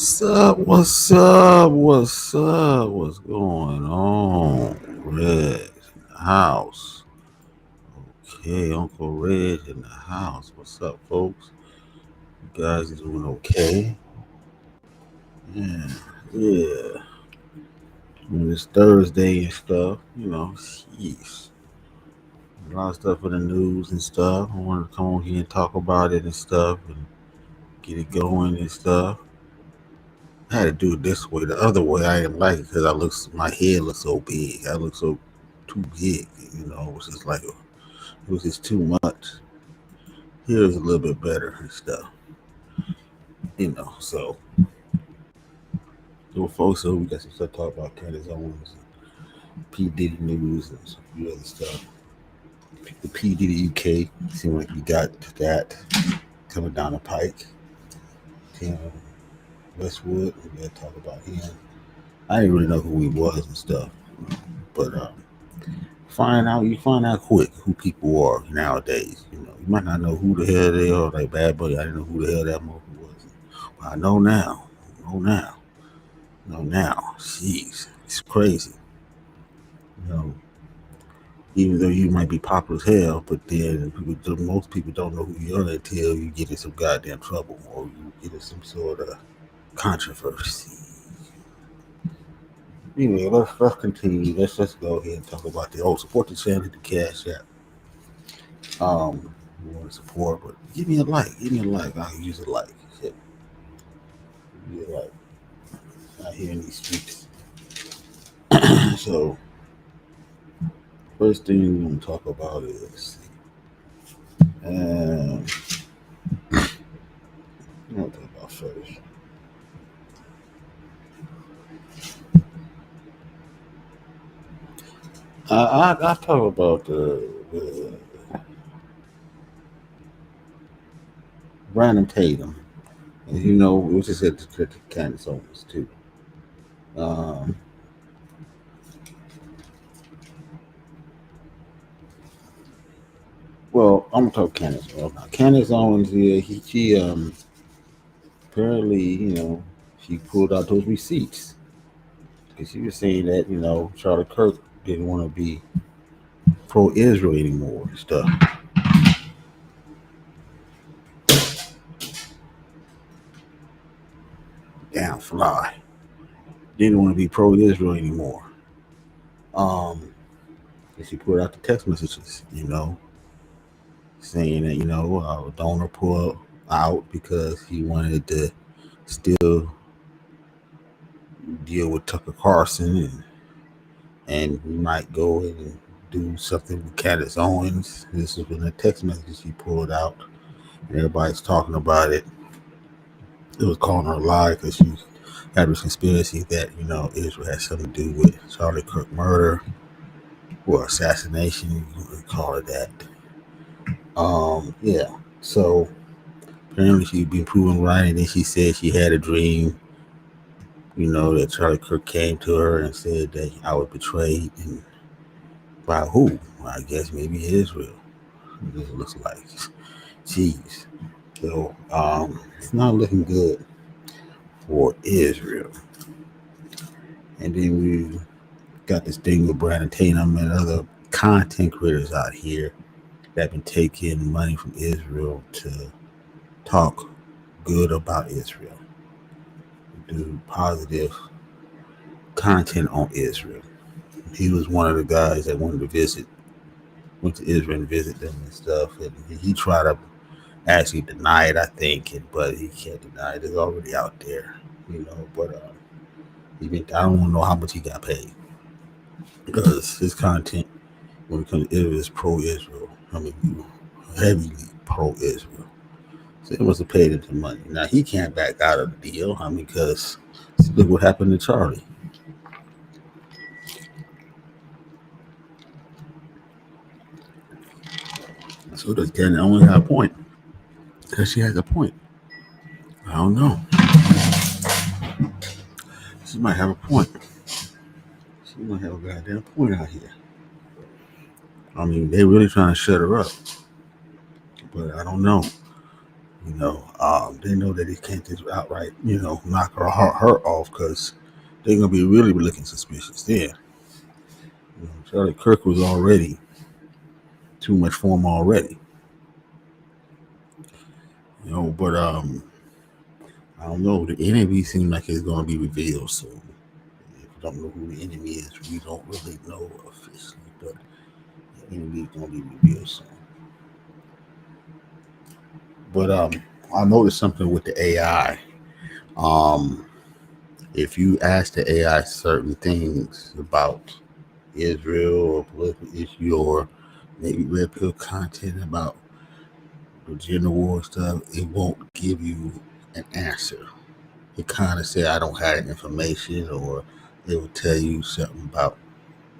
What's up? What's up? What's up? What's going on? Reg in the house. Okay, Uncle REG in the house. What's up, folks? You guys are doing okay? Yeah, yeah. It's Thursday and stuff. Jeez. A lot of stuff in the news and stuff. I wanted to come on here and talk about it and stuff and get it going and stuff. I had to do it this way. The other way I didn't like it because my head looks so big. I look so too big. It was just like it was just too much. Here's a little bit better and stuff. So folks, we got some stuff to talk about Candace Owens, and P Diddy news, and some few other stuff. The P Diddy UK seemed like we got that coming down the pike. Tim Westwood, we got to talk about him. I didn't really know who he was and stuff, but you find out quick who people are nowadays. You might not know who the hell they are. Like Bad Boy, I didn't know who the hell that motherfucker was. But I know now. Jeez, it's crazy. You know, even though you might be popular as hell, but then most people don't know who you are until you get in some goddamn trouble or you get in some sort of controversy. Anyway, let's continue. Let's just go ahead and talk about support the channel, hit the Cash App. You want to support, but give me a like. I can use a like. Shit. Give me a like. Out here in these streets. So, first thing we're going to talk about is what I'm talking about first. I talk about the Brandon Tatum, and we just said to Candace Owens too. Well, I'm gonna talk Candace Owens. Candace Owens, yeah, she apparently, she pulled out those receipts because she was saying that Charlie Kirk didn't want to be pro-Israel anymore and stuff. Damn fly. Didn't want to be pro-Israel anymore. And she put out the text messages, saying that Donor pulled out because he wanted to still deal with Tucker Carlson and we might go and do something with Candace Owens. This is when the text message she pulled out. And everybody's talking about it. It was calling her a lie because she had this conspiracy that Israel had something to do with Charlie Kirk murder or assassination. You can call it that. Yeah. So apparently she'd been proven right, and then she said she had a dream. That Charlie Kirk came to her and said that I was betrayed, and by who? Well, I guess maybe Israel. It looks like. Jeez. So it's not looking good for Israel. And then we got this thing with Brandon Tatum and other content creators out here that have been taking money from Israel to talk good about Israel, do positive content on Israel. He was one of the guys that went to Israel and visit them and stuff, and he tried to actually deny it, I think, but he can't deny it. It's already out there, but I don't want to know how much he got paid because his content, when it comes to Israel, is pro-Israel. Heavily pro-Israel. So he must have paid him some money. Now he can't back out of the deal. Because look what happened to Charlie. So does Candace only have a point? Because she has a point. I don't know. She might have a point. She might have a goddamn point out here. They're really trying to shut her up. But I don't know. They know that they can't just outright, knock her off because they're gonna be really looking suspicious there. Charlie Kirk was already too much for him already. But I don't know. The enemy seems like it's gonna be revealed soon. If you don't know who the enemy is, we don't really know officially, but the enemy is gonna be revealed soon. But I noticed something with the AI. Um, if you ask the AI certain things about Israel or political issue or maybe red pill content about the gender war stuff, it won't give you an answer. It kind of say I don't have information, or it will tell you something about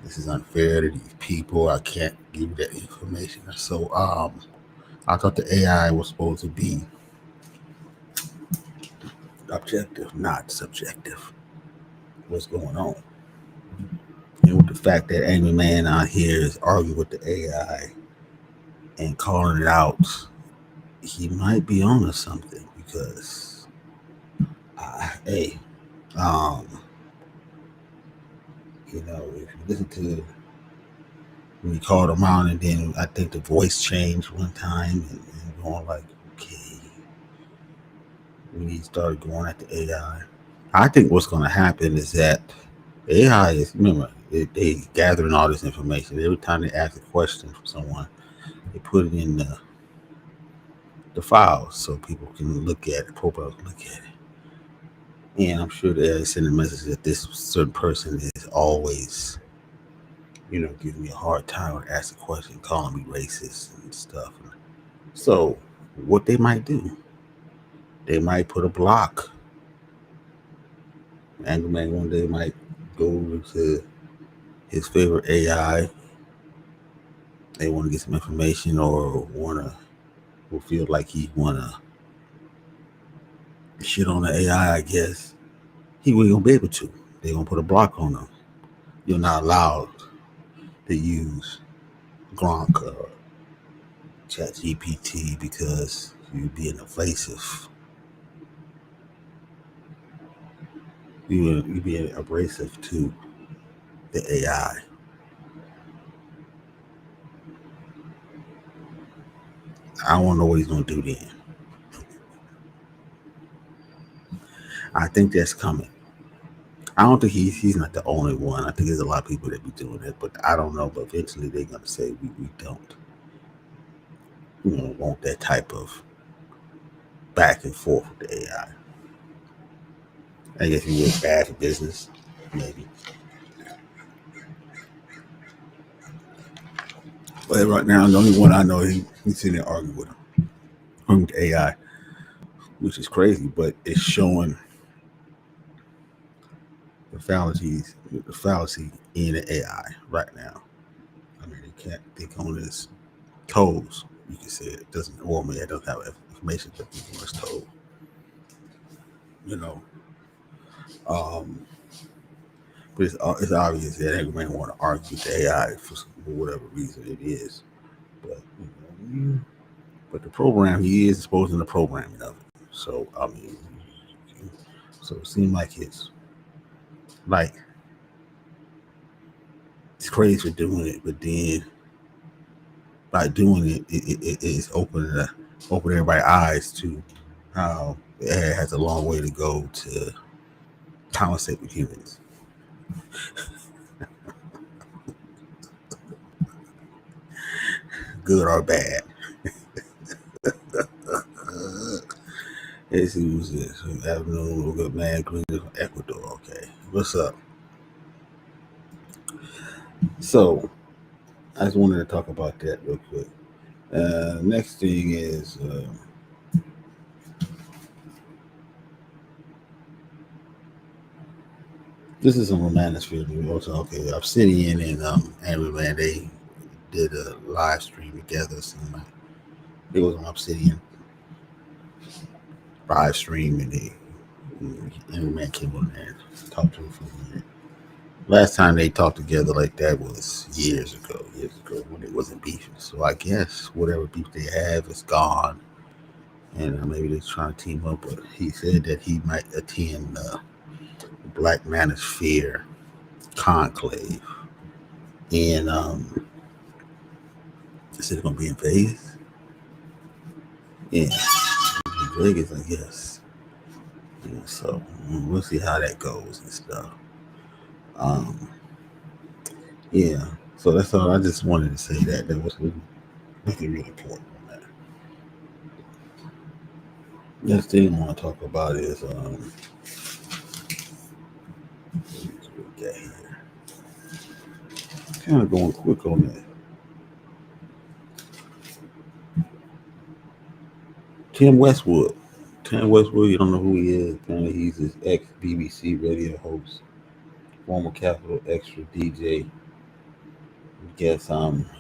this is unfair to these people. I can't give you that information. So I thought the AI was supposed to be objective, not subjective. What's going on? And with the fact that Angry Man out here is arguing with the AI and calling it out, he might be onto something because, hey, um, if you listen to when he called him out, and then I think the voice changed one time, and going like, okay, when he started going at the AI. I think what's going to happen is that AI is, remember, they gathering all this information. Every time they ask a question from someone, they put it in the files so people can look at it, profiles look at it. And I'm sure they're sending a message that this certain person is always, giving me a hard time when I ask a question, calling me racist and stuff. So what they might do, they might put a block. Angry Man one day might go to his favorite AI. They want to get some information or feel like he wanna shit on the AI. I guess he ain't gonna be able to. They gonna put a block on him. You're not allowed to use Gronk or ChatGPT because you're being evasive. You being abrasive to the AI. I don't know what he's gonna do then. I think that's coming. I don't think he's not the only one. I think there's a lot of people that be doing it, but I don't know. But eventually they're gonna say we don't, want that type of back and forth with the AI. I guess he was bad for business, maybe. But right now, the only one I know, he's sitting there arguing with him, with the AI, which is crazy. But it's showing the fallacy in the AI right now. I mean, they can't think on his toes. You can say it doesn't, or maybe it doesn't have information, but think on his toes. Um, but it's obvious that everybody want to argue with the AI for whatever reason it is. But but the program, he is exposing the programming of it. So I mean, so it seemed like it's crazy for doing it, but then by doing it, it's opening everybody's eyes to how the AI has a long way to go to compensate with humans. Good or bad. Let's see who's this. Afternoon, good man, Green from Ecuador. Okay, what's up? So I just wanted to talk about that real quick. Next thing is this is some Romanosphere. Also, okay, Obsidian and Angry Man, they did a live stream together. So it was on Obsidian live stream, and Angry Man came on there and talked to him for a minute. Last time they talked together like that was years ago when it wasn't beefing. So I guess whatever beef they have is gone, and maybe they're trying to team up. But he said that he might attend the Black Manosphere conclave, and they said it's gonna be in Vegas. Yeah, Vegas, I guess. Yeah, so we'll see how that goes and stuff. Um, yeah. So that's all. I just wanted to say that nothing really important on that. Next thing I want to talk about is kind of going quick on that. Tim Westwood. Tim Westwood, you don't know who he is. Apparently, he's this ex BBC radio host, former Capital Extra DJ. I guess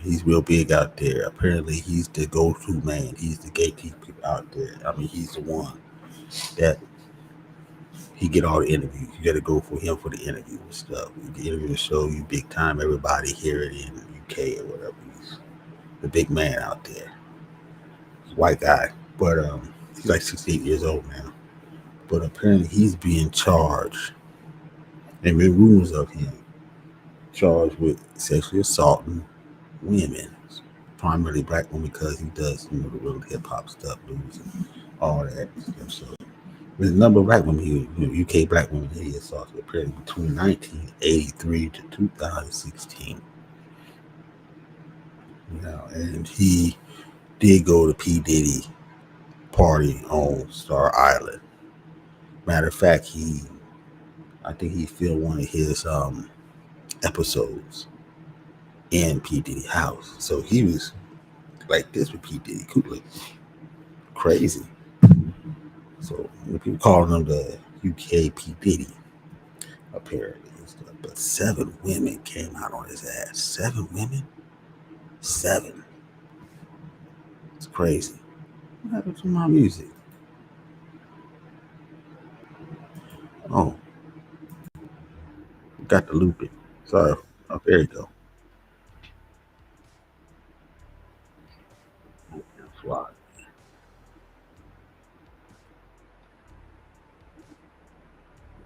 he's real big out there. Apparently, he's the go-to man. He's the gatekeeper out there. I mean, he's the one that he get all the interviews. You got to go for him for the interview and stuff. The interview show you big time. Everybody hear it in the UK or whatever. He's the big man out there. He's a white guy, but he's like 68 years old now. But apparently he's being charged, and there rumors of him charged with sexually assaulting women, primarily black women, because he does, the real hip hop stuff, blues, and all that stuff. So there's a number of black women UK black women he assaulted apparently between 1983 to 2016. And he did go to P. Diddy party on Star Island. Matter of fact, I think he filmed one of his episodes in P. Diddy house. So he was like this with P. Diddy, cool, like crazy. So people calling him the UK P. Diddy, apparently. But 7 women came out on his ass. 7 women? 7. It's crazy. What happened to my music? Oh, got to loop it. Sorry. Oh, there you go. That's why.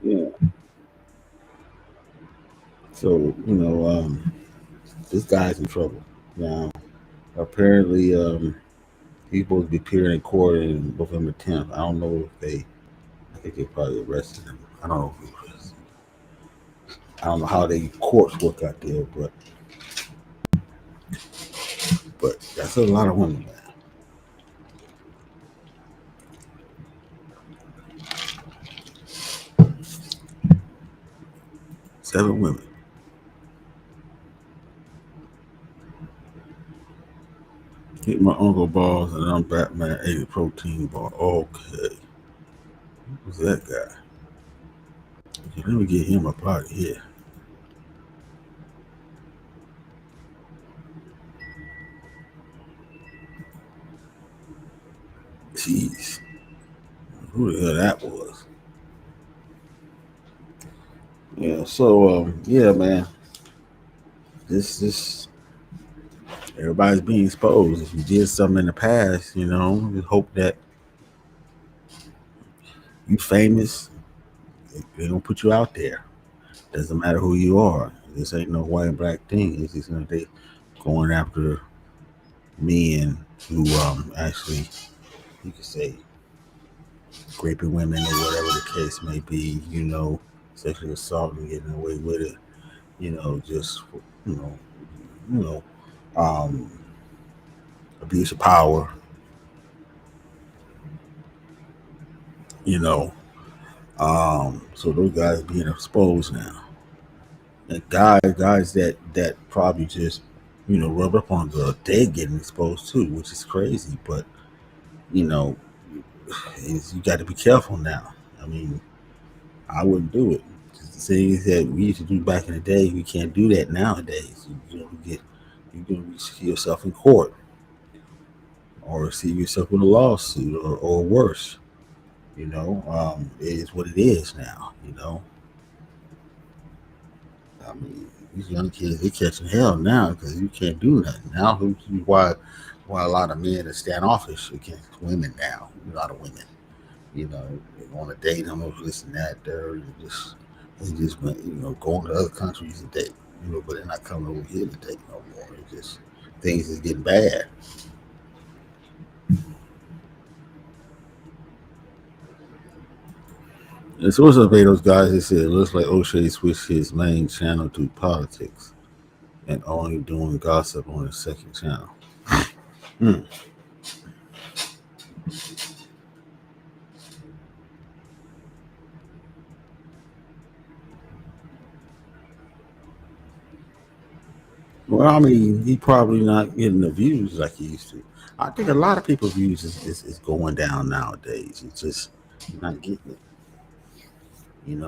Yeah. So, this guy's in trouble. Now, apparently, he's supposed to be appearing in court on November 10th. I don't know if I think they probably arrested him. I don't know if he arrested him. I don't know how they courts work out there, but that's a lot of women, man. 7 women. Hit my uncle balls and I'm Batman ate a protein bar. Okay. Who's that guy? Okay, let me get him up out of here. Jeez. Who the hell that was? Yeah, so yeah, man. This everybody's being exposed. If you did something in the past, just hope that you famous, they don't put you out there. Doesn't matter who you are. This ain't no white and black thing. It's just they going after men who actually, you could say, raping women or whatever the case may be, sexually assaulting, getting away with it, just you know, um abuse of power, so those guys being exposed now. And guys that probably just, rub up on girls, they getting exposed too, which is crazy. But you got to be careful now. I mean, I wouldn't do it. Just the things that we used to do back in the day, we can't do that nowadays. You're gonna see yourself in court, or see yourself with a lawsuit, or worse. It is what it is now. I mean, these young kids, they catching hell now because you can't do nothing now. Why why a lot of men are standoffish against women now. A lot of women, they want to date them or this and that. They just went, going to other countries to date, but they're not coming over here to date no more. It's just things is getting bad. And so what's up, hey, those guys? They said it looks like O'Shea switched his main channel to politics and only doing gossip on his second channel. Hmm. Well, I mean, he probably not getting the views like he used to. I think a lot of people's views is going down nowadays. It's just not getting it, and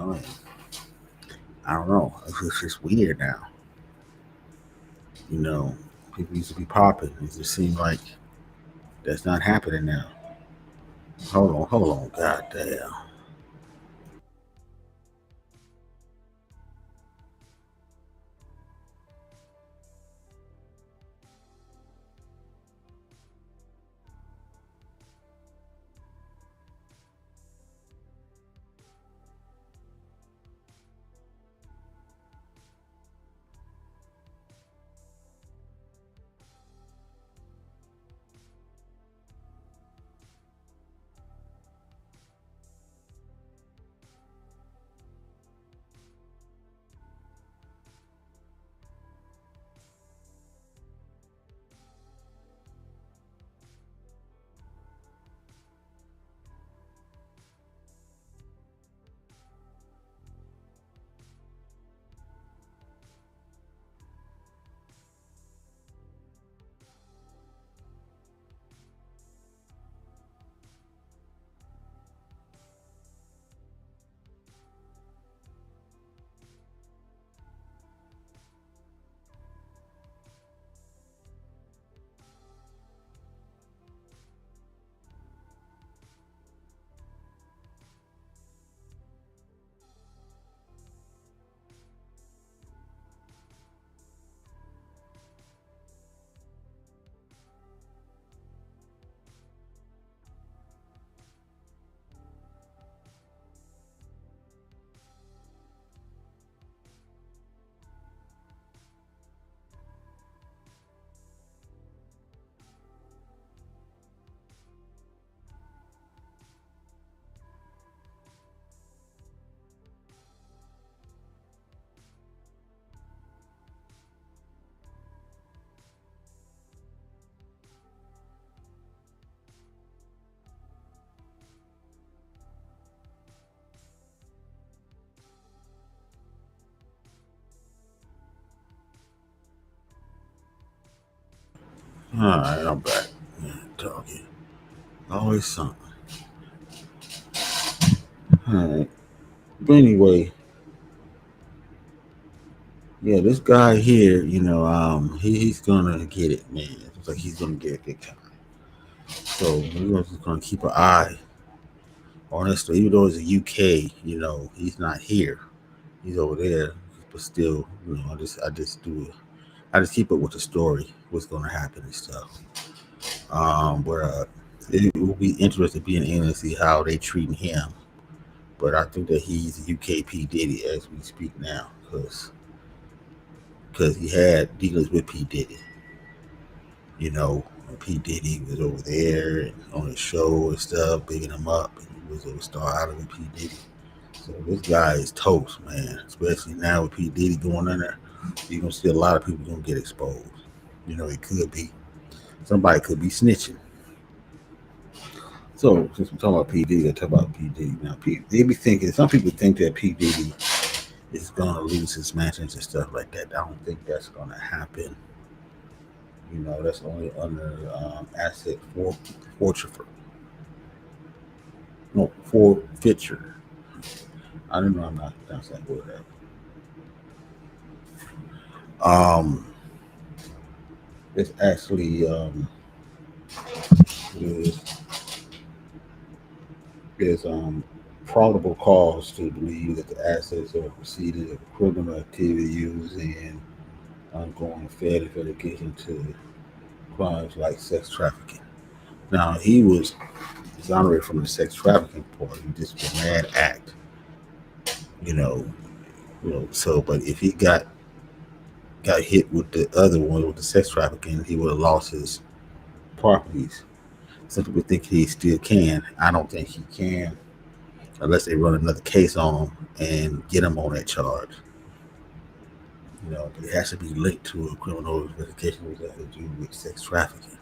I don't know. It's just weird now. You know, people used to be popping. It just seems like that's not happening now. Hold on. God damn. All right, I'm back. Yeah, talking. Always something. All right. But anyway, yeah, this guy here, he's gonna get it, man. It's like he's gonna get it big time. So we're just gonna keep an eye on this. Even though it's a UK, he's not here. He's over there, but still, I just keep up with the story, what's gonna happen and stuff. Where it will be interesting being in and see how they treating him. But I think that he's UKP Diddy as we speak now, because he had dealings with P Diddy. When P Diddy was over there and on his show and stuff, bigging him up, and he was a star out of it, P Diddy. So this guy is toast, man. Especially now with P Diddy going in there, you're gonna see a lot of people gonna get exposed. It could be somebody could be snitching. So since we're talking about P Diddy, let's talk about P Diddy now. They be thinking some people think that P Diddy is gonna lose his mansions and stuff like that. I don't think that's gonna happen. That's only under asset forfeiture. No, forfeiture. I don't know. I'm not pronouncing that word out. It's actually is there's probable cause to believe that the assets are proceeded of criminal activity using ongoing Fed investigation to crimes like sex trafficking. Now he was exonerated from the sex trafficking part. He just a bad act, you know. So, but if he got hit with the other one with the sex trafficking, he would have lost his properties. Some people think he still can. I don't think he can unless they run another case on him and get him on that charge. But it has to be linked to a criminal investigation that has to do with sex trafficking.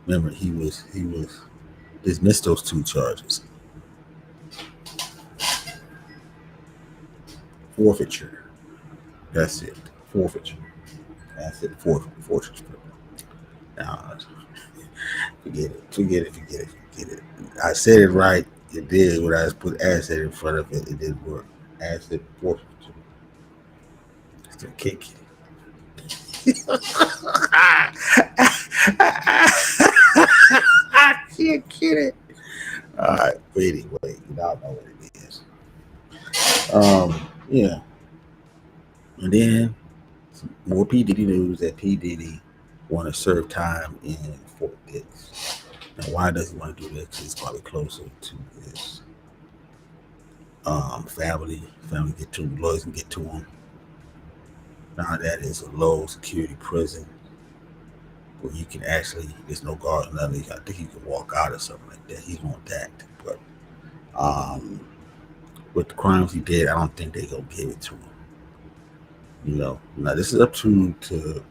Remember, he was dismissed those two charges. Forfeiture. That's it. Forfeiture. That's it. Forfeiture. Now, forget it. I said it right. It did. When I put asset in front of it, it didn't work. Asset forfeiture. Still kick it. I can't get it. All right, but anyway, y'all know what it is. Yeah. And then some more P. Diddy news that P. Diddy want to serve time in Fort Dix. Now, why does he want to do that? Because it's probably closer to his family. Family get to him, lawyers can get to him. Now that is a low security prison where you can actually, there's no guards, nothing. I think you can walk out or something like that. He want that. But with the crimes he did, I don't think they gonna give it to him. Now this is up to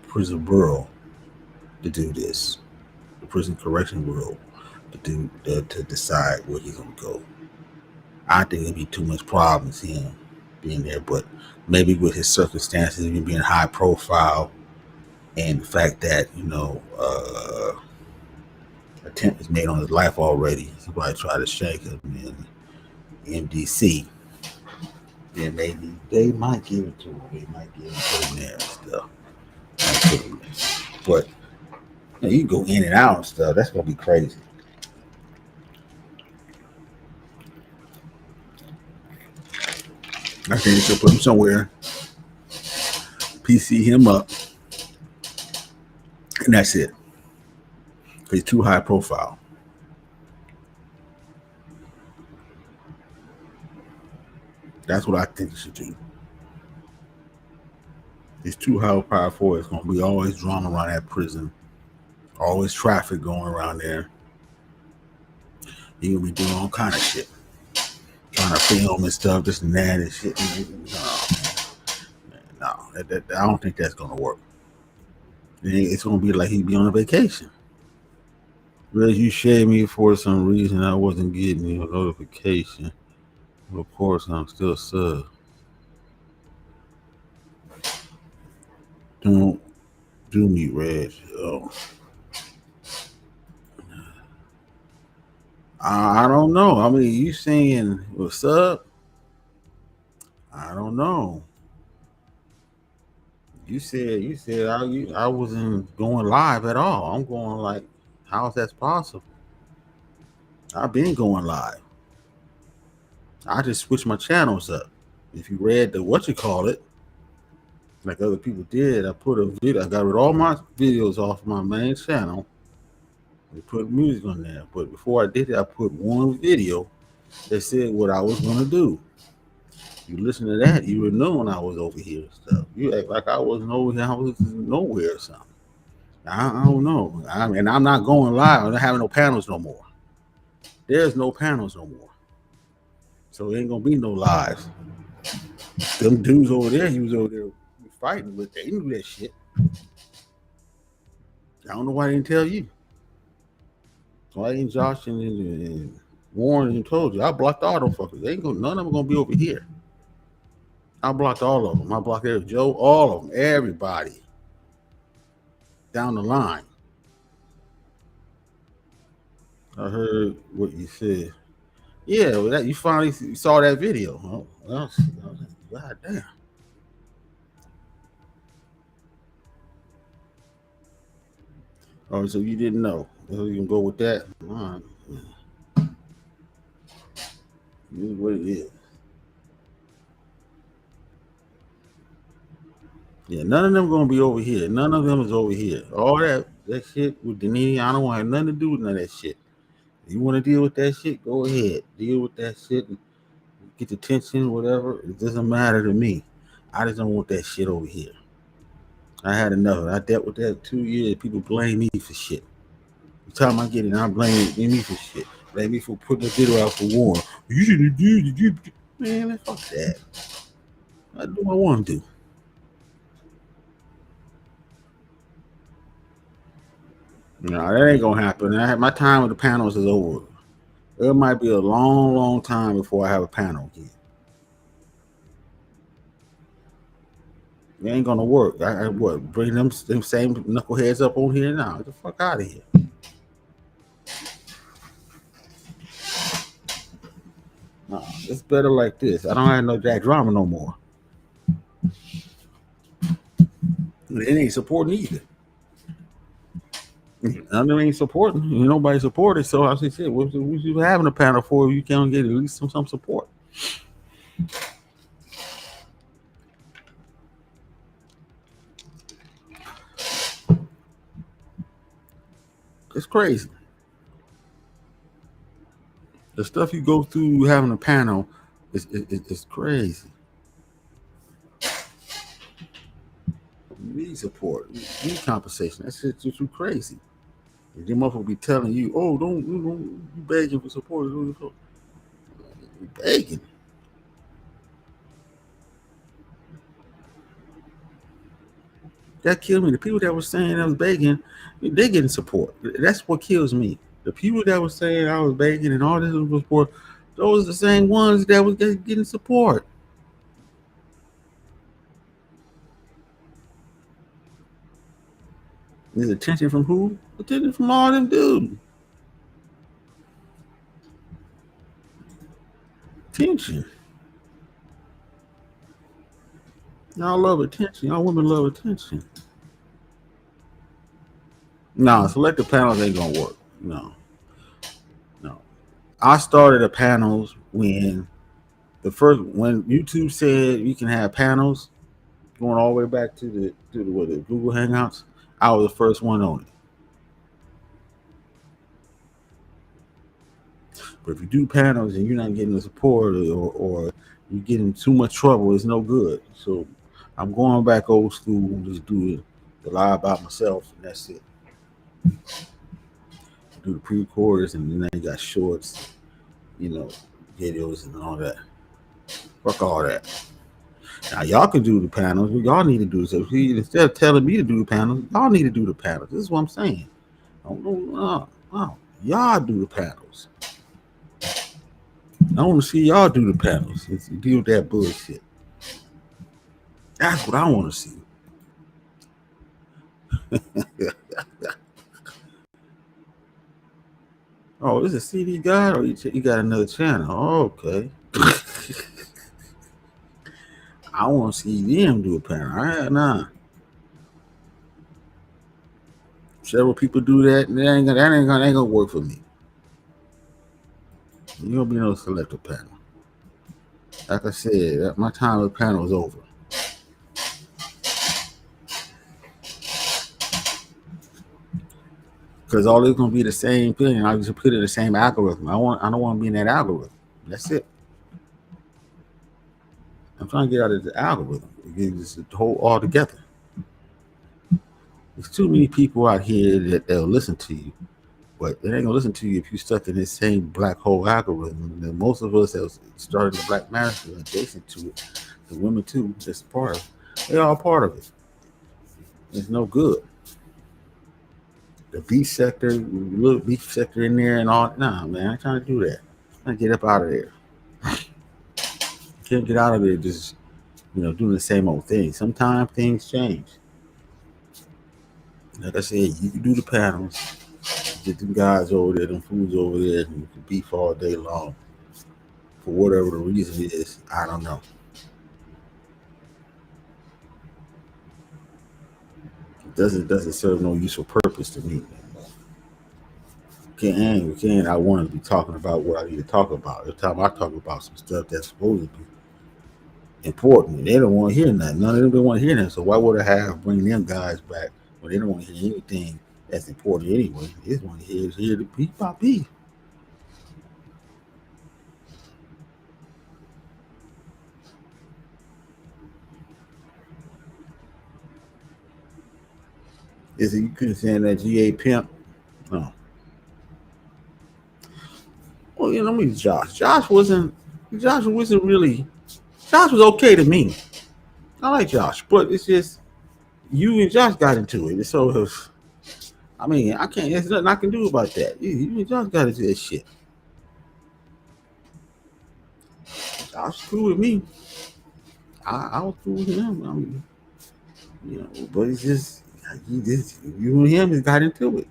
prison bureau to do this, the prison correction bureau to decide where he's gonna go. I think it'd be too much problems him being there, but maybe with his circumstances, even being high profile, and the fact that attempt was made on his life already. Somebody tried to shank him in MDC. Then maybe they might give it to him. They might give it to him there and stuff. But you go in and out and stuff. That's gonna be crazy. I think they should put him somewhere, PC him up, and that's it. He's too high profile. That's what I think you should do. He's too high profile. It's going to be always drama around that prison. Always traffic going around there. He's going to be doing all kind of shit. Trying to film and stuff, this and that and shit. No, I don't think that's going to work. It's going to be like he'd be on a vacation. Whereas you shared me for some reason I wasn't getting your notification. Of course, I'm still sub. Don't do me, Reg. Oh. I don't know. I mean, you saying what's up? I don't know. You said I wasn't going live at all. I'm going like, how is that possible? I've been going live. I just switched my channels up. If you read the like other people did, I put a video. I got rid of all my videos off my main channel. We put music on there. But before I did it, I put one video that said what I was gonna do. You listen to that, you would know when I was over here and stuff. You act like I wasn't over here, I was nowhere or something. I don't know. And I'm not going live. I'm not having no panels no more. There's no panels no more. So it ain't gonna be no lives. Them dudes over there, he was over there fighting with. They knew that shit. I don't know why they didn't tell you. Why ain't Josh and Warren and told you? I blocked all them fuckers. They ain't gonna, none of them gonna be over here. I blocked all of them. I blocked Joe, all of them, everybody down the line. I heard what you said. Yeah, well, that you finally saw that video. Oh, well, God damn. Oh, so you didn't know. So you can go with that. All right. This is what it is. Yeah, none of them gonna be over here. None of them is over here. All that shit with Diddy, I don't want to have nothing to do with none of that shit. If you want to deal with that shit, go ahead. Deal with that shit and get the tension, whatever. It doesn't matter to me. I just don't want that shit over here. I had enough. I dealt with that 2 years. People blame me for shit. The time I get it, I blame me for shit. Blame me for putting the video out for war. You shouldn't do. Man, fuck that. I do what I want to do. No, that ain't gonna happen. My time with the panels is over. It might be a long, long time before I have a panel again. It ain't gonna work. I what? Bring them same knuckleheads up on here now? Get the fuck out of here. No, it's better like this. I don't have no Jack drama no more. It ain't supporting either. None of them ain't supporting. Nobody supported. So I said, shit, what you having a panel for if you can't get at least some support? It's crazy. The stuff you go through having a panel is crazy. You need support. You need compensation. That's just too crazy. Your mother will be telling you, "Oh, don't you begging for support? You begging." That killed me. The people that were saying I was begging, they getting support. That's what kills me. The people that were saying I was begging and all this was support, those are the same ones that was getting support. There's attention from who? Attention from all them dudes. Attention. Y'all love attention. Y'all women love attention. No, selective panels ain't gonna work. No. I started the panels when when YouTube said you can have panels, going all the way back to the Google Hangouts. I was the first one on it. But if you do panels and you're not getting the support or you're getting too much trouble, it's no good. So I'm going back old school and just do the live by myself, and that's it. Do the pre-recorders, and then you got shorts, videos and all that. Fuck all that. Now y'all can do the panels. Y'all need to do this. Instead of telling me to do the panels, y'all need to do the panels. This is what I'm saying. Y'all do the panels. I want to see y'all do the panels. Deal with that bullshit. That's what I want to see. Oh, this is CD God, or you got another channel? Oh, okay. I want to see them do a panel. Nah. Several people do that, and that ain't gonna work for me. You gonna be no selective panel. Like I said, my time with panel is over. Because all it's gonna be the same thing, and I just put it in the same algorithm. I don't want to be in that algorithm. That's it. I'm trying to get out of the algorithm. Get this whole all together. There's too many people out here that'll listen to you, but they ain't gonna listen to you if you stuck in this same black hole algorithm. And most of us that started the Black Matter adjacent to it, the women too, just part of it. They're all part of it. It's no good. The beef sector, little beef sector in there and all. Nah, man, I ain't trying to do that. I'm trying to get up out of there. Can't get out of there just, doing the same old thing. Sometimes things change. Like I said, you can do the panels, get them guys over there, them fools over there, and you can beef all day long. For whatever the reason is, I don't know. It doesn't serve no useful purpose to me. I want to be talking about what I need to talk about. Every time I talk about some stuff that's supposed to be important. They don't want to hear nothing. None of them don't want to hear nothing. So why would I have bring them guys back when they don't want to hear anything that's important anyway? They just want to hear the beef by beef. Is it you couldn't say that GA pimp? No. Well, you know, I mean, Josh wasn't really. Josh was okay to me. I like Josh, but it's just you and Josh got into it. So, I mean, I can't. There's nothing I can do about that. You and Josh got into that shit. Josh was cool with me. I was cool with him. I mean, you know, but it's just you and him just got into it,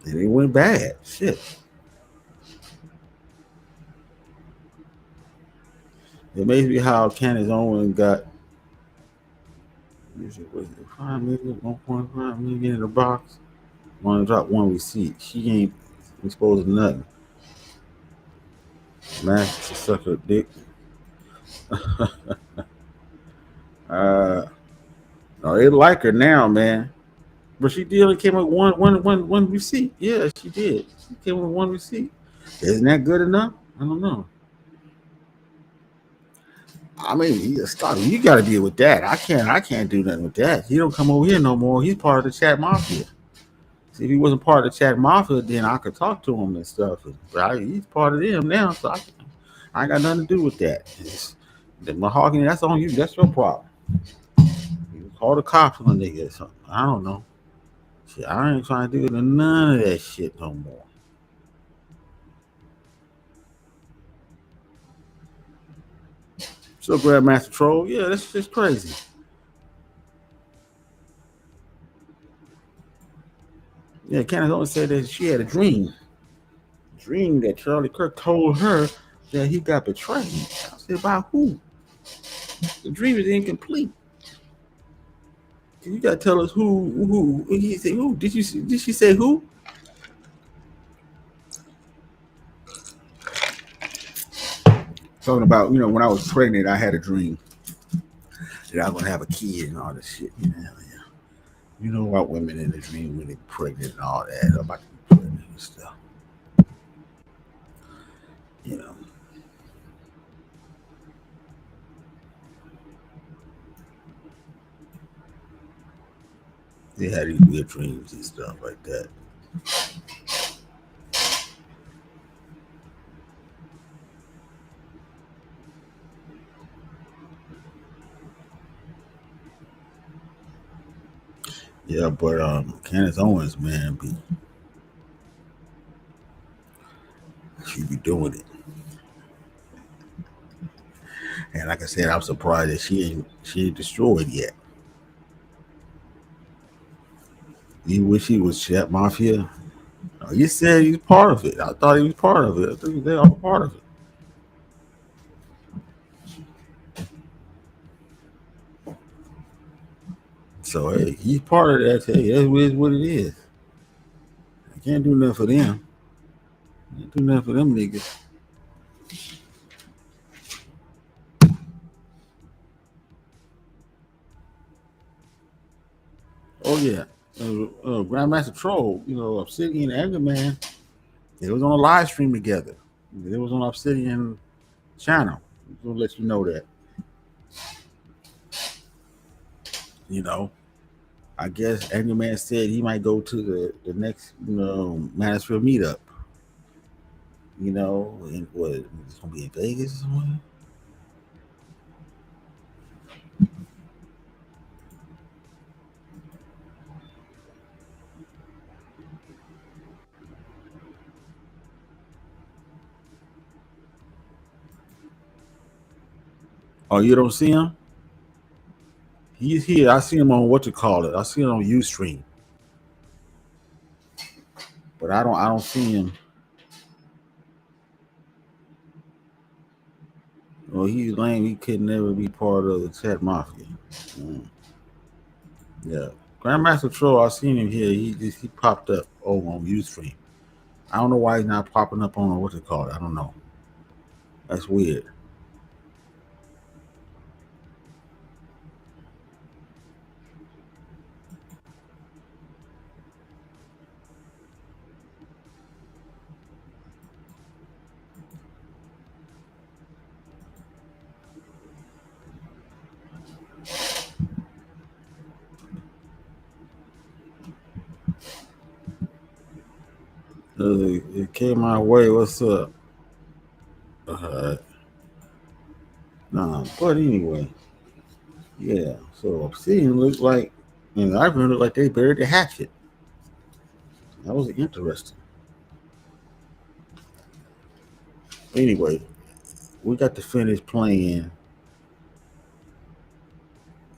and it went bad. Shit. It amazes me how Candace Owens got was it 5 million, 1.5 million in the box. Want to drop one receipt. She ain't exposed to nothing. Master sucker dick. No, they like her now, man. But she did only came up one receipt. Yeah, she did. She came with one receipt. Isn't that good enough? I don't know. I mean, you got to deal with that. I can't do nothing with that. He don't come over here no more. He's part of the chat mafia. See, if he wasn't part of the chat mafia, then I could talk to him and stuff. But he's part of them now, so I ain't got nothing to do with that. The mahogany, that's on you. That's your problem. You call the cops on the nigga or something. I don't know. Shit, I ain't trying to do none of that shit no more. So Grandmaster Troll, yeah, that's just crazy. Yeah, Candace Owens said that she had a dream that Charlie Kirk told her that he got betrayed. I said, by who? The dream is incomplete. You gotta tell us who. He said who? Did she say who? Talking about, when I was pregnant, I had a dream that I was gonna have a kid and all this shit. You know about women in the dream when they're pregnant and all that, about to be pregnant and stuff. You know. They had these weird dreams and stuff like that. Yeah, but Candace Owens, man, she be doing it. And like I said, I'm surprised that she ain't destroyed yet. You wish he was Chat Mafia? Oh, you said he's part of it. I thought he was part of it. I think they're all part of it. So hey, he's part of that. Hey, that is what it is. I can't do nothing for them. Can't do nothing for them niggas. Oh yeah, Grandmaster Troll. Obsidian and Anger Man. They was on a live stream together. They was on Obsidian channel. I'm gonna let you know that. I guess Angry Man said he might go to the next, Manosphere meetup. And what, it's gonna be in Vegas or something. Oh, you don't see him? He's here. I see him on what you call it. I see him on Ustream, but I don't see him. Well, he's lame. He could never be part of the Chat Mafia. Yeah, Grandmaster Troll. I seen him here. He popped up on Ustream. I don't know why he's not popping up on what you call it. I don't know. That's weird. It came my way. What's up? Nah, but anyway, yeah. So Obsidian looked like, and I looked like they buried the hatchet. That was interesting. Anyway, we got to finish playing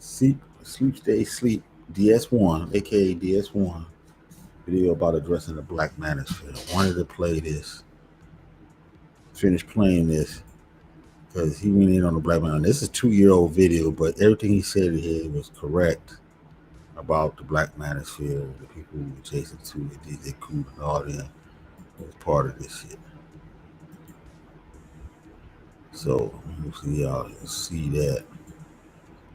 Sleep Stay Sleep DS1, aka DS1, video about addressing the Black Manosphere. I wanted to play this, finish playing this, because he went in on the Black Manosphere. This is a 2-year-old video, but everything he said here was correct about the Black Manosphere, the people who were chasing to it, DJ Kool and all them was part of this shit. So y'all see that.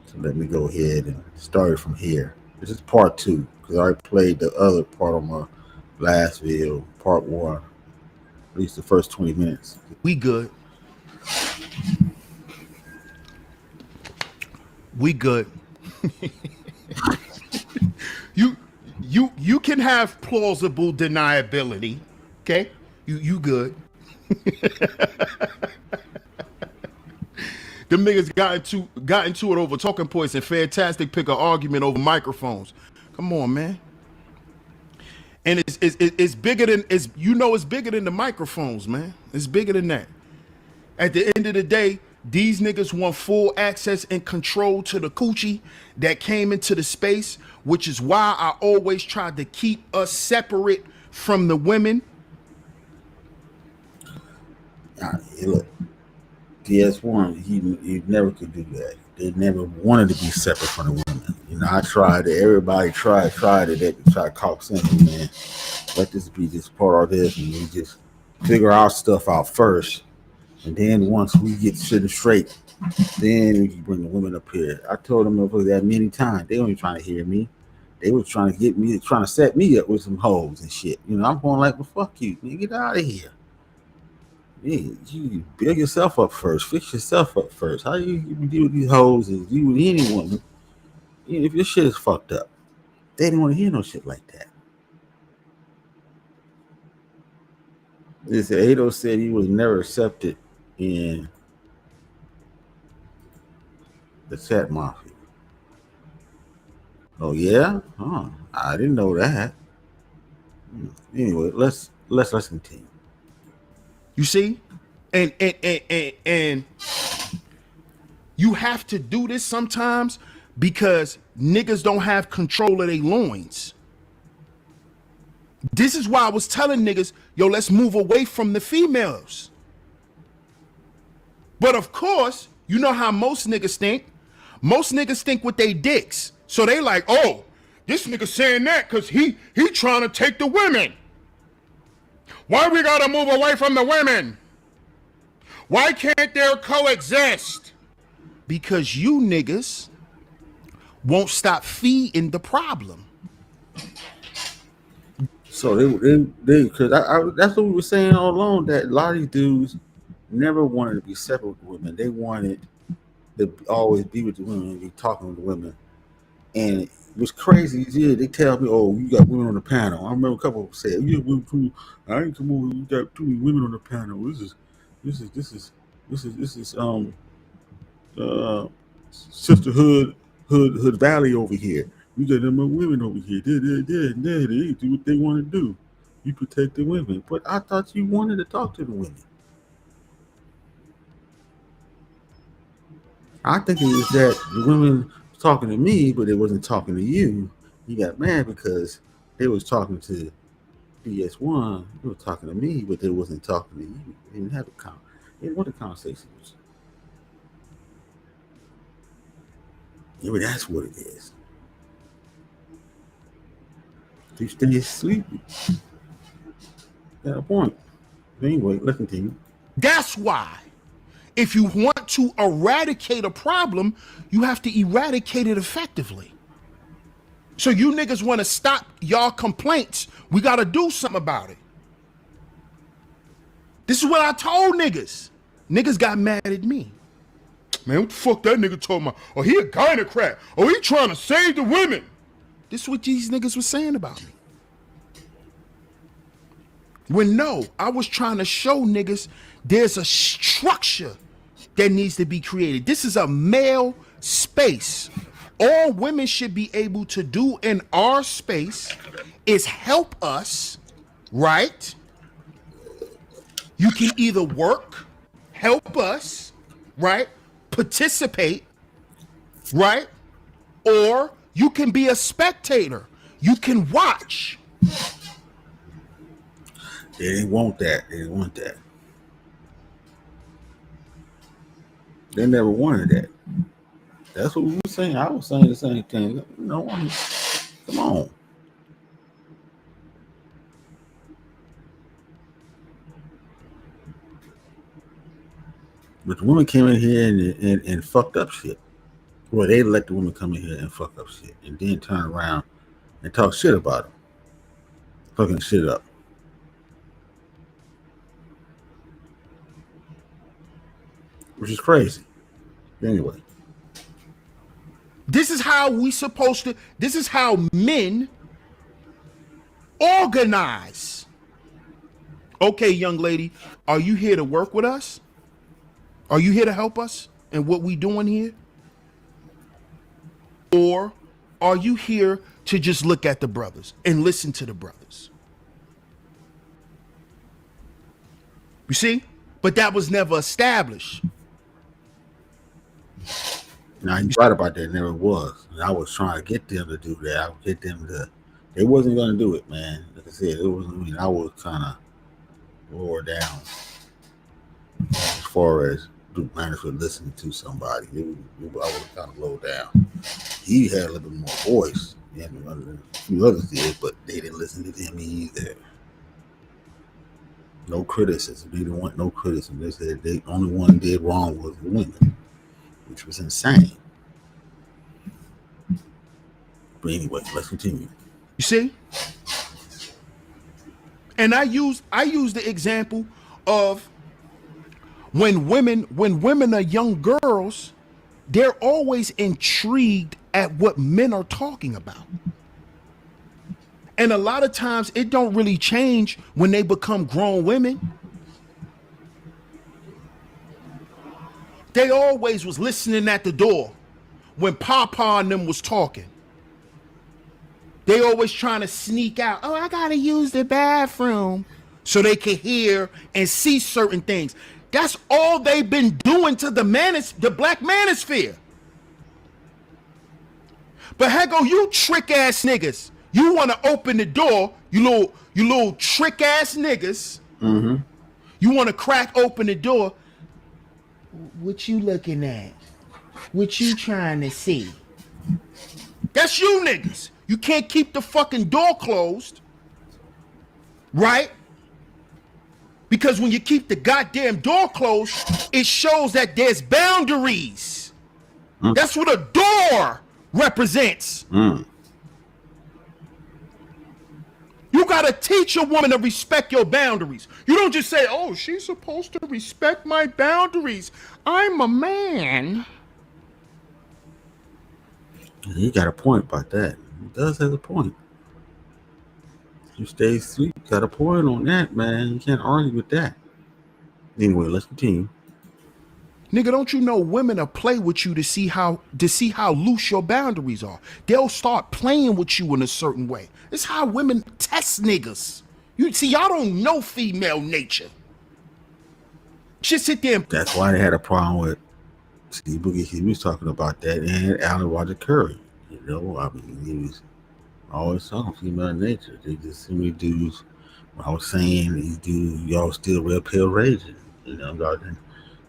So let me go ahead and start it from here. This is part 2, because I already played the other part of my last video, part 1, at least the first 20 minutes. We good. We good. You can have plausible deniability, okay? You good. Them niggas got into it over talking points and fantastic pick an argument over microphones. Come on, man. And it's bigger than it's bigger than the microphones, man. It's bigger than that. At the end of the day, these niggas want full access and control to the coochie that came into the space, which is why I always tried to keep us separate from the women. Look, DS1, he never could do that. They never wanted to be separate from the women. You know, I tried it. Everybody tried it. They tried to call something, man. Let this be just part of this, and we just figure our stuff out first. And then once we get shit straight, then we can bring the women up here. I told them that many times. They weren't trying to hear me. They were trying to get me, trying to set me up with some hoes and shit. You know, I'm going like, well, fuck you. Man, get out of here. You build yourself up first. Fix yourself up first. How you deal with these hoes and deal with anyone? If your shit is fucked up, they didn't want to hear no shit like that. This Ado said he was never accepted in the chat mafia. Oh yeah? Huh. I didn't know that. Anyway, let's continue. You see? And you have to do this sometimes because niggas don't have control of their loins. This is why I was telling niggas, yo, let's move away from the females. But of course, you know how most niggas think. Most niggas think with they dicks. So they like, oh, this nigga saying that because he trying to take the women. Why we gotta move away from the women? Why can't they coexist? Because you niggas won't stop feeding the problem. So they because that's what we were saying all along, that a lot of these dudes never wanted to be separate with women. They wanted to always be with the women and be talking with the women. And what's crazy is they tell me, oh, you got women on the panel. I remember a couple of them said, yeah, women too. I ain't come over, you got too many women on the panel. This is sisterhood hood valley over here. We got them women over here. They do what they want to do. You protect the women. But I thought you wanted to talk to the women. I think it was that the women was talking to me, but they wasn't talking to you. You got mad because they was talking to DS1. They were talking to me, but they wasn't talking to you. They didn't have a conversation. They didn't want a conversation with you. Maybe that's what it is. You stay sleepy. Got a point. Anyway, let's continue. That's why If you want to eradicate a problem, you have to eradicate it effectively. So you niggas want to stop y'all complaints. We got to do something about it. This is what I told niggas. Niggas got mad at me. Man, what the fuck that nigga told me? Oh, he a gynocrat. Oh, he trying to save the women. This is what these niggas was saying about me. When no, I was trying to show niggas there's a structure that needs to be created. This is a male space. All women should be able to do in our space is help us, right? You can either work, help us, right? Participate, right? Or you can be a spectator. You can watch. They didn't want that. They didn't want that. They never wanted that. That's what we were saying. I was saying the same thing. No one, come on. But the women came in here and fucked up shit. Well, they let the women come in here and fuck up shit, and then turn around and talk shit about them, fucking shit up. Which is crazy. Anyway. This is how we supposed to, this is how men organize. Okay, young lady, are you here to work with us? Are you here to help us in what we doing here? Or are you here to just look at the brothers and listen to the brothers? You see? But that was never established. Now, you right about that, never was. And I was trying to get them to do that. I would get them to, they wasn't going to do it, man. Like I said, it wasn't, I mean, I was kind of lower down as far as managed for listening to somebody. I was kind of low down. He had a little bit more voice, and a few others did, but they didn't listen to him either. No criticism. They didn't want no criticism. They said the only one did wrong was the women, which was insane. But anyway, let's continue. You see? And I use the example of when women are young girls, they're always intrigued at what men are talking about. And a lot of times it don't really change when they become grown women. They always was listening at the door when Papa and them was talking. They always trying to sneak out. Oh, I gotta use the bathroom, so they can hear and see certain things. That's all they've been doing to the black manosphere. But heck, you trick ass niggas. You want to open the door, you little trick ass niggas. Mm-hmm. You want to crack open the door. What you looking at? What you trying to see? That's you niggas. You can't keep the fucking door closed, right? Because when you keep the goddamn door closed, it shows that there's boundaries. That's what a door represents. You gotta teach a woman to respect your boundaries. You don't just say, oh, she's supposed to respect my boundaries. I'm a man. He got a point about that. He does have a point. You stay sweet, got a point on that, man. You can't argue with that. Anyway, let's continue. Nigga, don't you know women will play with you to see how loose your boundaries are. They'll start playing with you in a certain way. It's how women test niggas. You see, y'all don't know female nature. Just sit there and that's why they had a problem with Steve Boogie. He was talking about that, and Alan Roger Curry. You know, I mean, he was always talking female nature. They just seem to do. I was saying, these dudes, y'all still red pill raging. You know,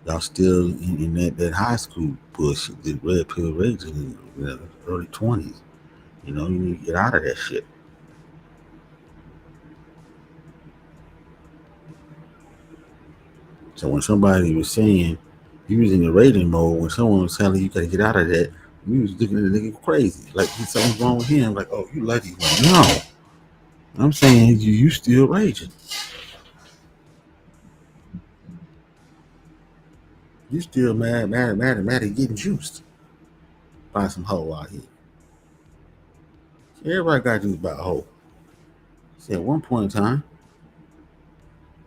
y'all still in that high school bullshit, the red pill raging in the early 20s. You know, you need to get out of that shit. So when somebody was saying You was in the raging mode when someone was telling you gotta get out of that. You was looking at the nigga crazy, like something's wrong with him. Like, oh, you lucky. Like, no, I'm saying you still raging. You still mad at getting juiced by some hoe out here. Everybody got juiced by a hoe. See, at one point in time,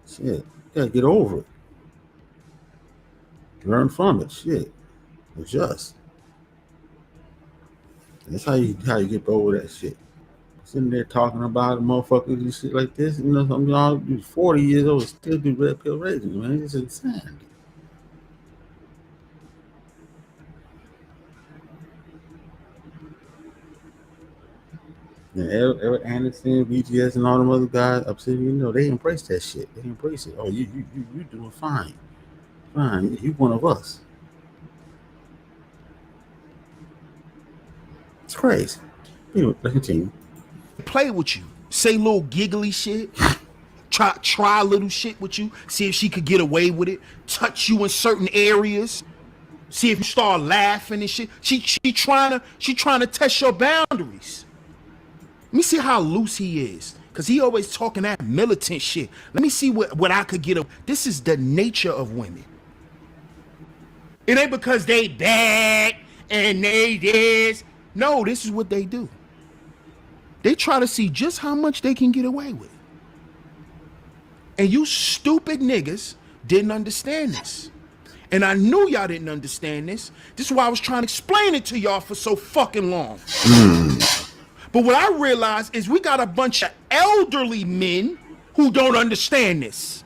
shit, you gotta get over it. Learn from it. Shit, adjust. That's how you get over that shit. Sitting there talking about motherfuckers and shit like this. You know, some y'all 40 years old still do red pill raging, man. It's insanity. And Eric Anderson, BGS, and all them other guys up there, you know, they embrace that shit. They embrace it. Oh, you doing fine. Fine. You one of us. It's crazy. Anyway, let's continue. Play with you, say little giggly shit, try a little shit with you, see if she could get away with it, touch you in certain areas, see if you start laughing and shit. She trying to test your boundaries. Let me see how loose he is, cause he always talking that militant shit. Let me see what I could get. This is the nature of women. It ain't because they bad and they this. No, this is what they do. They try to see just how much they can get away with. And you stupid niggas didn't understand this. And I knew y'all didn't understand this. This is why I was trying to explain it to y'all for so fucking long. But what I realized is we got a bunch of elderly men who don't understand this.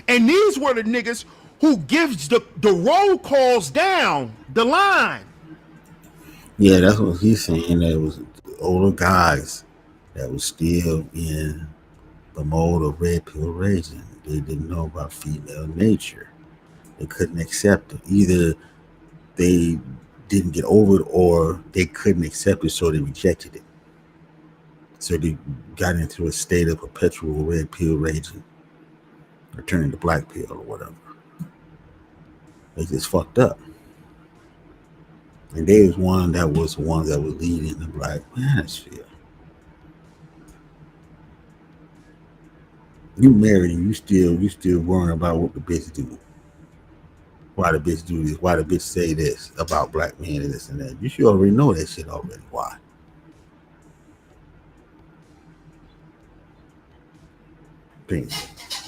And these were the niggas who gives the roll calls down the line. Yeah, that's what he's saying. That it was older guys that was still in the mode of red pill raging. They didn't know about female nature. They couldn't accept it. Either they didn't get over it or they couldn't accept it, so they rejected it. So they got into a state of perpetual red pill raging, or turning to black pill or whatever. They just fucked up. And they was one that was leading the black manosphere. You married and you still worrying about what the bitch do. Why the bitch do this? Why the bitch say this about black men and this and that? You should already know that shit already. Why?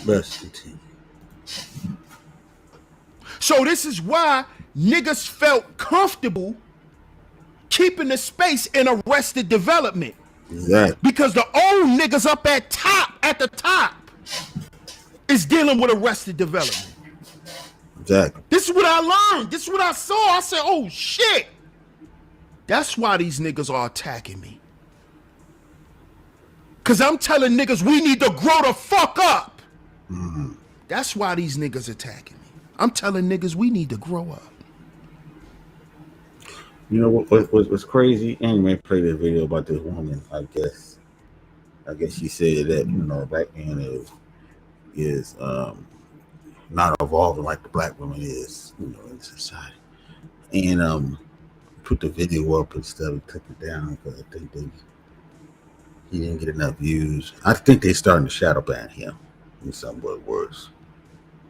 Let's continue. So this is why niggas felt comfortable keeping the space in Arrested Development. Exactly. Because the old niggas up at the top, is dealing with Arrested Development. Exactly. This is what I learned. This is what I saw. I said, oh shit. That's why these niggas are attacking me. Cause I'm telling niggas we need to grow the fuck up. Mm-hmm. That's why these niggas attacking me. I'm telling niggas we need to grow up. You know what's crazy? Anyway, played a video about this woman. I guess she said that, you know, black man is not evolving like the black woman is, you know, in society. And put the video up and stuff and took it down because I think he didn't get enough views. I think they starting to shadow ban him in some words,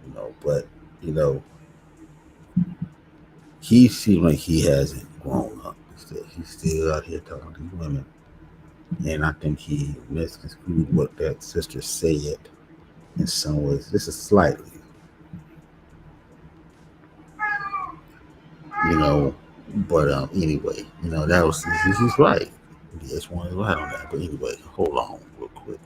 you know. But you know, he seems like he hasn't grown up. He's still out here talking to these women, and I think he misconstrued what that sister said in some ways. This is slightly, you know. But anyway, you know, that was he's right. Yes, one is right on that. But anyway, hold on real quick.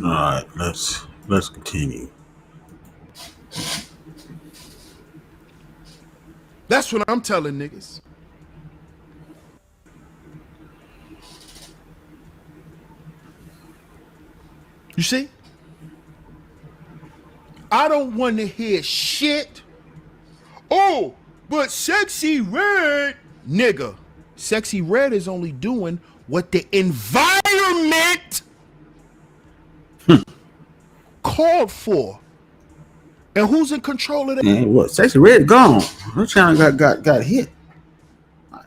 All right, let's continue. That's what I'm telling niggas. You see? I don't want to hear shit. Oh, but Sexy Red, nigga. Sexy Red is only doing what the environment called for. And who's in control of that? Man, what? Sexy Red gone. Her channel got hit.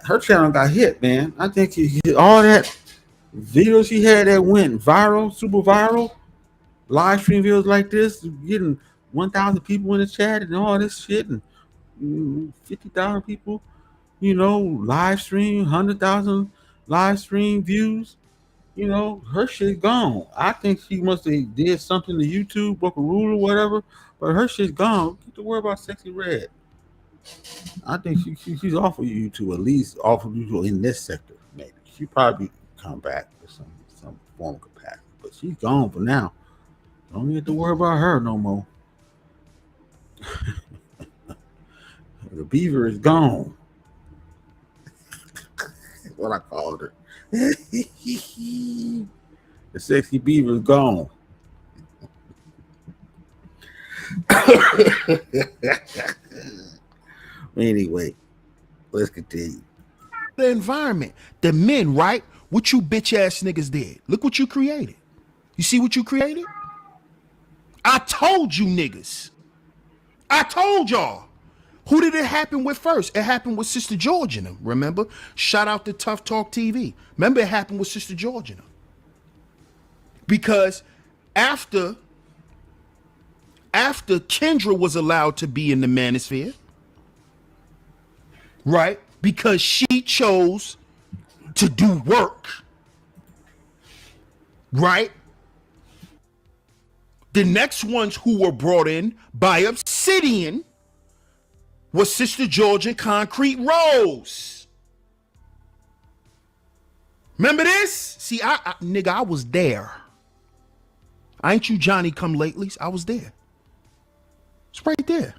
Her channel got hit, man. I think all that videos she had that went viral, super viral, live stream videos like this, getting 1,000 people in the chat and all this shit, and 50,000 people, live stream, 100,000 live stream views. Her shit's gone. I think she must have did something to YouTube, broke a rule or whatever, but her shit's gone. Get to worry about Sexy Red. I think she's off of YouTube, at least off of YouTube in this sector. Maybe she probably come back to some form of capacity, but she's gone for now. Don't need to worry about her no more. The beaver is gone. That's what I called her. The sexy beaver is gone. Anyway, let's continue. The environment, the men, right? What you bitch ass niggas did. Look what you created. You see what you created? I told you niggas. I told y'all. Who did it happen with first? It happened with Sister George and them, remember? Shout out to Tough Talk TV. Remember it happened with Sister George and them. Because after Kendra was allowed to be in the manosphere, right? Because she chose to do work, right? The next ones who were brought in by Obsidian was Sister George and Concrete Rose. Remember this? See, nigga, I was there. Ain't you Johnny come latelys? I was there. It's right there.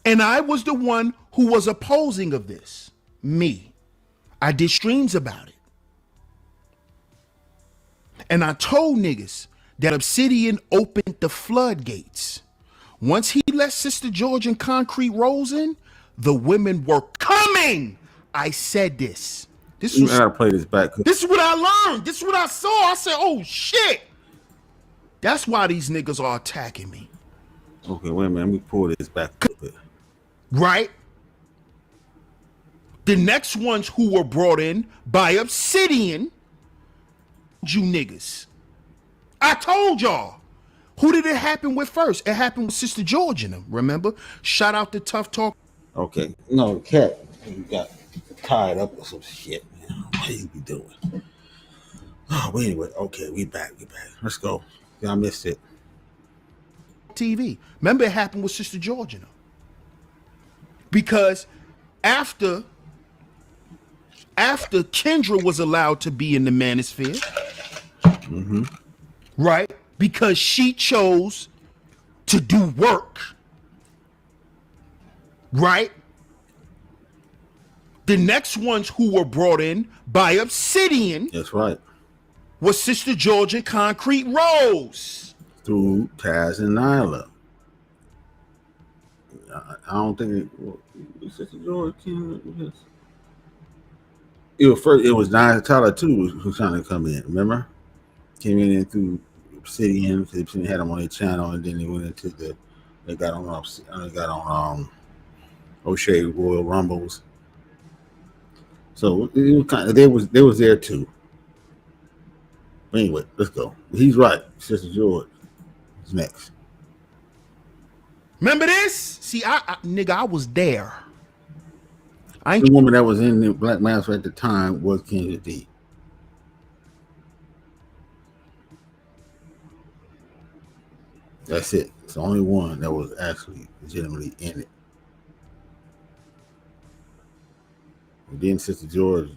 And I was the one who was opposing of this. Me. I did streams about it. And I told niggas that Obsidian opened the floodgates. Once he let Sister George and Concrete Rose in, the women were coming. I said this. I gotta play this back. This is what I learned. This is what I saw. I said, oh shit. That's why these niggas are attacking me. Okay, wait a minute. Let me pull this back a little bit. Right? The next ones who were brought in by Obsidian, you niggas. I told y'all. Who did it happen with first? It happened with Sister George and them, remember? Shout out to Tough Talk. Okay. No, Cat, you got tied up with some shit, man. What you be doing? Oh, but anyway, okay, we back. Let's go. Yeah, I missed it. TV. Remember it happened with Sister George and them. Because after Kendra was allowed to be in the manosphere, right? Because she chose to do work, right? The next ones who were brought in by Obsidian, that's right, was Sister George and Concrete Rose. Through Taz and Nyla. I don't think Sister George came. It was Nyla Tyler too who was trying to come in. Remember, came in through Obsidian. Obsidian had them on their channel, and then they went into they got on O'Shea Royal Rumbles. So it was kind of they was there too. But anyway, let's go. He's right. Sister George is next. Remember this? See, nigga, I was there. The woman that was in the Black Mass at the time was Candace D. That's it. It's the only one that was actually legitimately in it. And then Sister George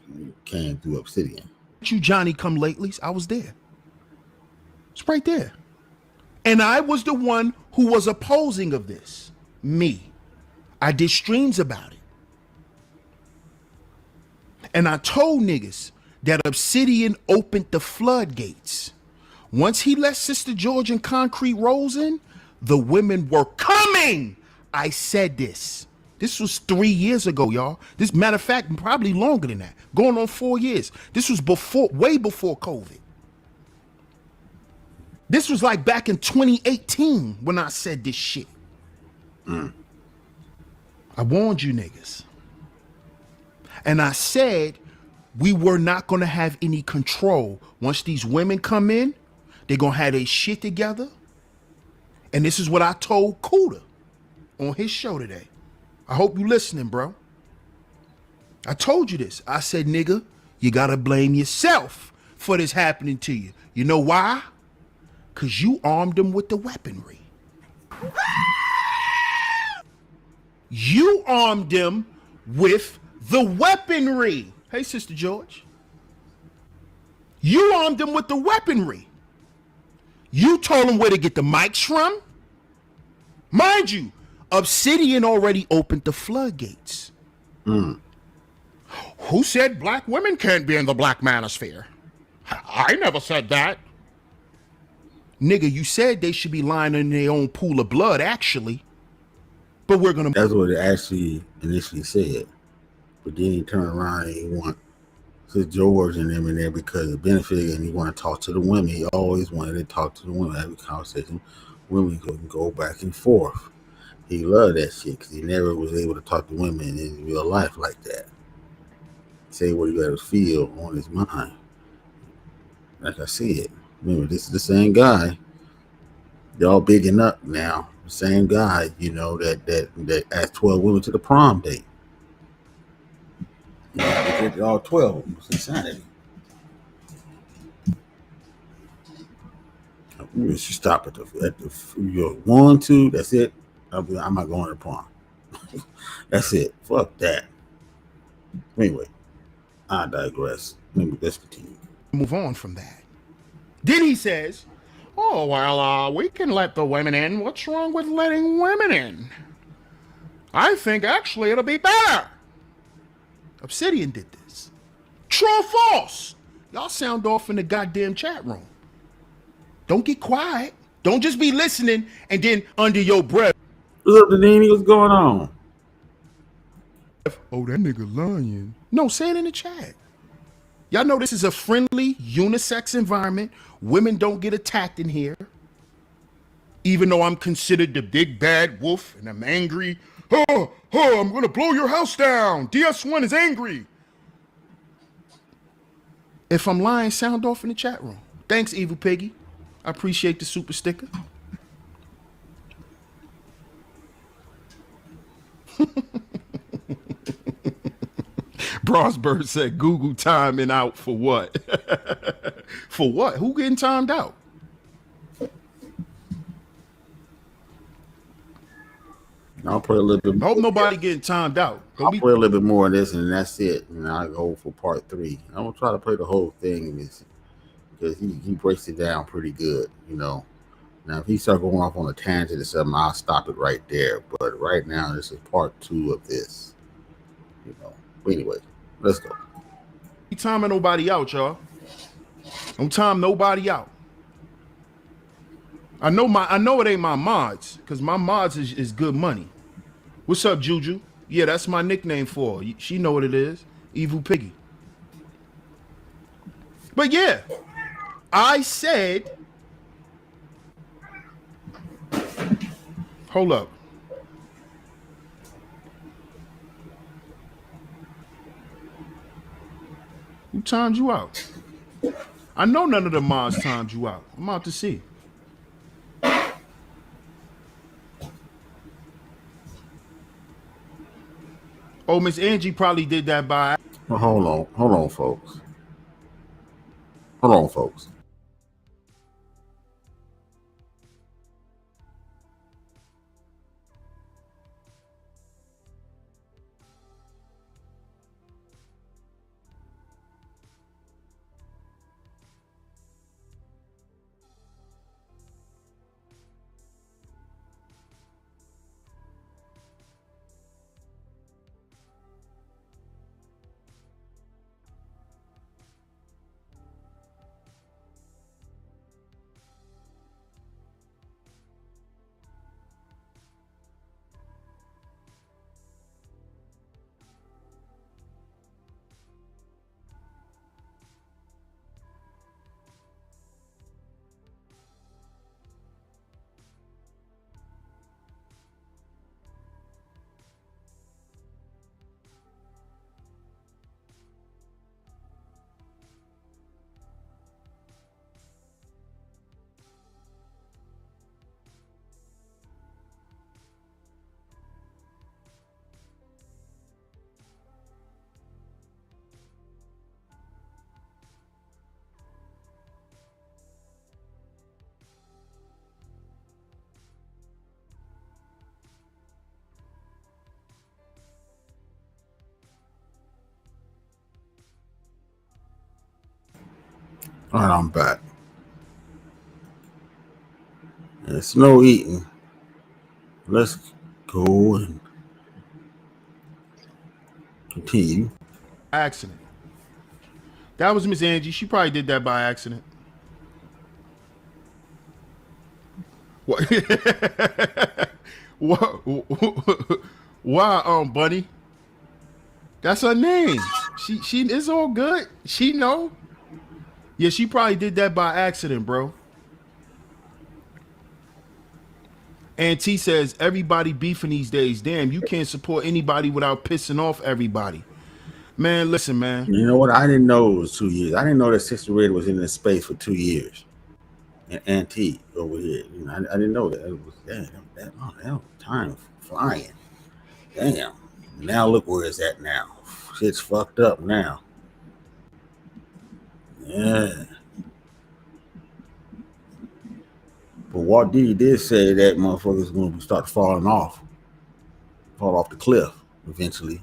came through Obsidian. You Johnny come latelys? I was there. It's right there. And I was the one who was opposing of this. Me. I did streams about it. And I told niggas that Obsidian opened the floodgates. Once he let Sister George and Concrete Rose in, the women were coming. I said this. This was 3 years ago, y'all. This, matter of fact, probably longer than that. Going on 4 years. This was before, way before COVID. This was like back in 2018 when I said this shit. I warned you niggas. And I said we were not going to have any control. Once these women come in, they're going to have their shit together. And this is what I told Kuda on his show today. I hope you listening, bro. I told you this. I said, nigga, you got to blame yourself for this happening to you. You know why? Because you armed them with the weaponry. You armed them with the weaponry. Hey, Sister George. You armed them with the weaponry. You told them where to get the mics from. Mind you, Obsidian already opened the floodgates. Who said black women can't be in the black manosphere? I never said that. Nigga, you said they should be lying in their own pool of blood, actually. But we're gonna... That's what it actually initially said. But then he turned around and he want Sis George and them in there because of benefit, and he want to talk to the women. He always wanted to talk to the women, have a conversation. Women couldn't go back and forth. He loved that shit because he never was able to talk to women in real life like that. Say what he got to feel on his mind. Like I said, remember, this is the same guy. Y'all bigging up now. The same guy, you know, that asked 12 women to the prom date. You know, all 12 of them. It's insanity. We should stop at the you're 1, 2. That's it. I'm not going to the prom. That's it. Fuck that. Anyway, I digress. Let's continue. Move on from that. Then he says, oh, well, we can let the women in. What's wrong with letting women in? I think actually it'll be better. Obsidian did this. True or false? Y'all sound off in the goddamn chat room. Don't get quiet. Don't just be listening and then under your breath. What's up, Danini? What's going on? Oh, that nigga lying. No, say it in the chat. Y'all know this is a friendly, unisex environment. Women don't get attacked in here. Even though I'm considered the big bad wolf and I'm angry. Oh, I'm gonna blow your house down. DS1 is angry. If I'm lying, sound off in the chat room. Thanks, Evil Piggy. I appreciate the super sticker. Brosberg said Google timing out for what? For what? Who getting timed out? I'll play a little bit more. I hope nobody getting timed out. I'll play a little bit more of this and that's it. And I'll go for part 3. I'm going to try to play the whole thing in this because he breaks it down pretty good, you know. Now, if he start going off on a tangent or something, I'll stop it right there. But right now, this is part 2 of this, you know. But anyway, let's go. Ain't timing nobody out, y'all. Don't time nobody out. I know it ain't my mods, because my mods is good money. What's up, Juju? Yeah, that's my nickname for her. She know what it is. Evil Piggy. But yeah, I said, hold up. Who timed you out? I know none of the mods timed you out. I'm out to see. Oh, Miss Angie probably did that by... Well, hold on, folks. Hold on, folks. All right, I'm back. And it's no eating. Let's go and continue. Accident. That was Miss Angie. She probably did that by accident. What? What? Why, Bunny? That's her name. She it's all good. She know. Yeah, she probably did that by accident, bro. And T says everybody beefing these days. Damn, you can't support anybody without pissing off everybody. Man, listen, man. You know what? I didn't know it was 2 years. I didn't know that Sister Red was in this space for 2 years. And Auntie over here. You know, I didn't know that. It was that time flying. Damn. Now look where it's at now. Shit's fucked up now. Yeah. But Walt Diddy did say that motherfuckers going to start fall off the cliff eventually.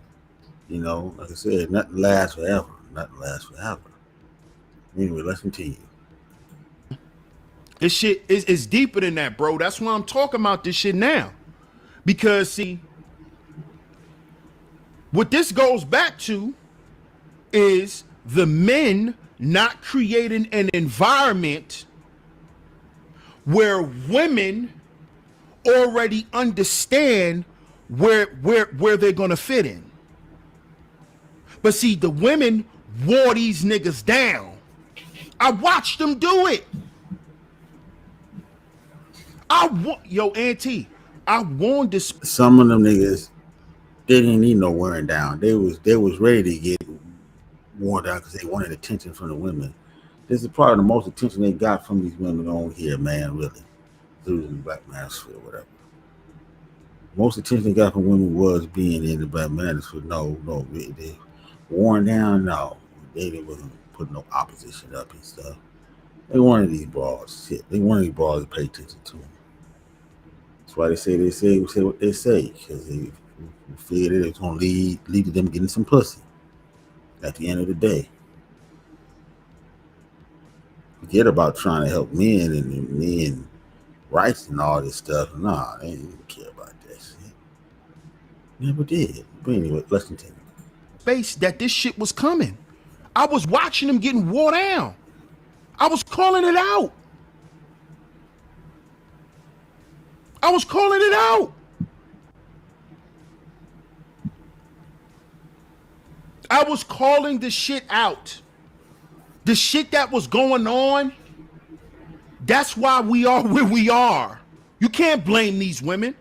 You know, like I said, nothing lasts forever. Nothing lasts forever. Anyway, let's continue. This shit is deeper than that, bro. That's why I'm talking about this shit now. Because, see, what this goes back to is the men not creating an environment where women already understand where they're gonna fit in. But see, the women wore these niggas down. I watched them do it. Yo, Auntie, I warned this. Some of them niggas, they didn't need no wearing down. They was ready to get worn down because they wanted attention from the women. This is probably the most attention they got from these women on here, man, really. Through the Black Manosphere or whatever. Most attention they got from women was being in the Black Manosphere. No, they worn down, no. They wasn't putting no opposition up and stuff. They wanted these broads, shit. They wanted these broads to pay attention to them. That's why they say what they say, because they figured it was going to lead to them getting some pussy at the end of the day. Forget about trying to help men rights and all this stuff. Nah, they didn't care about that shit. Never did. But anyway, let's continue. Space that this shit was coming. I was watching them getting wore down. I was calling it out. I was calling it out. I was calling the shit out. The shit that was going on. That's why we are where we are. You can't blame these women.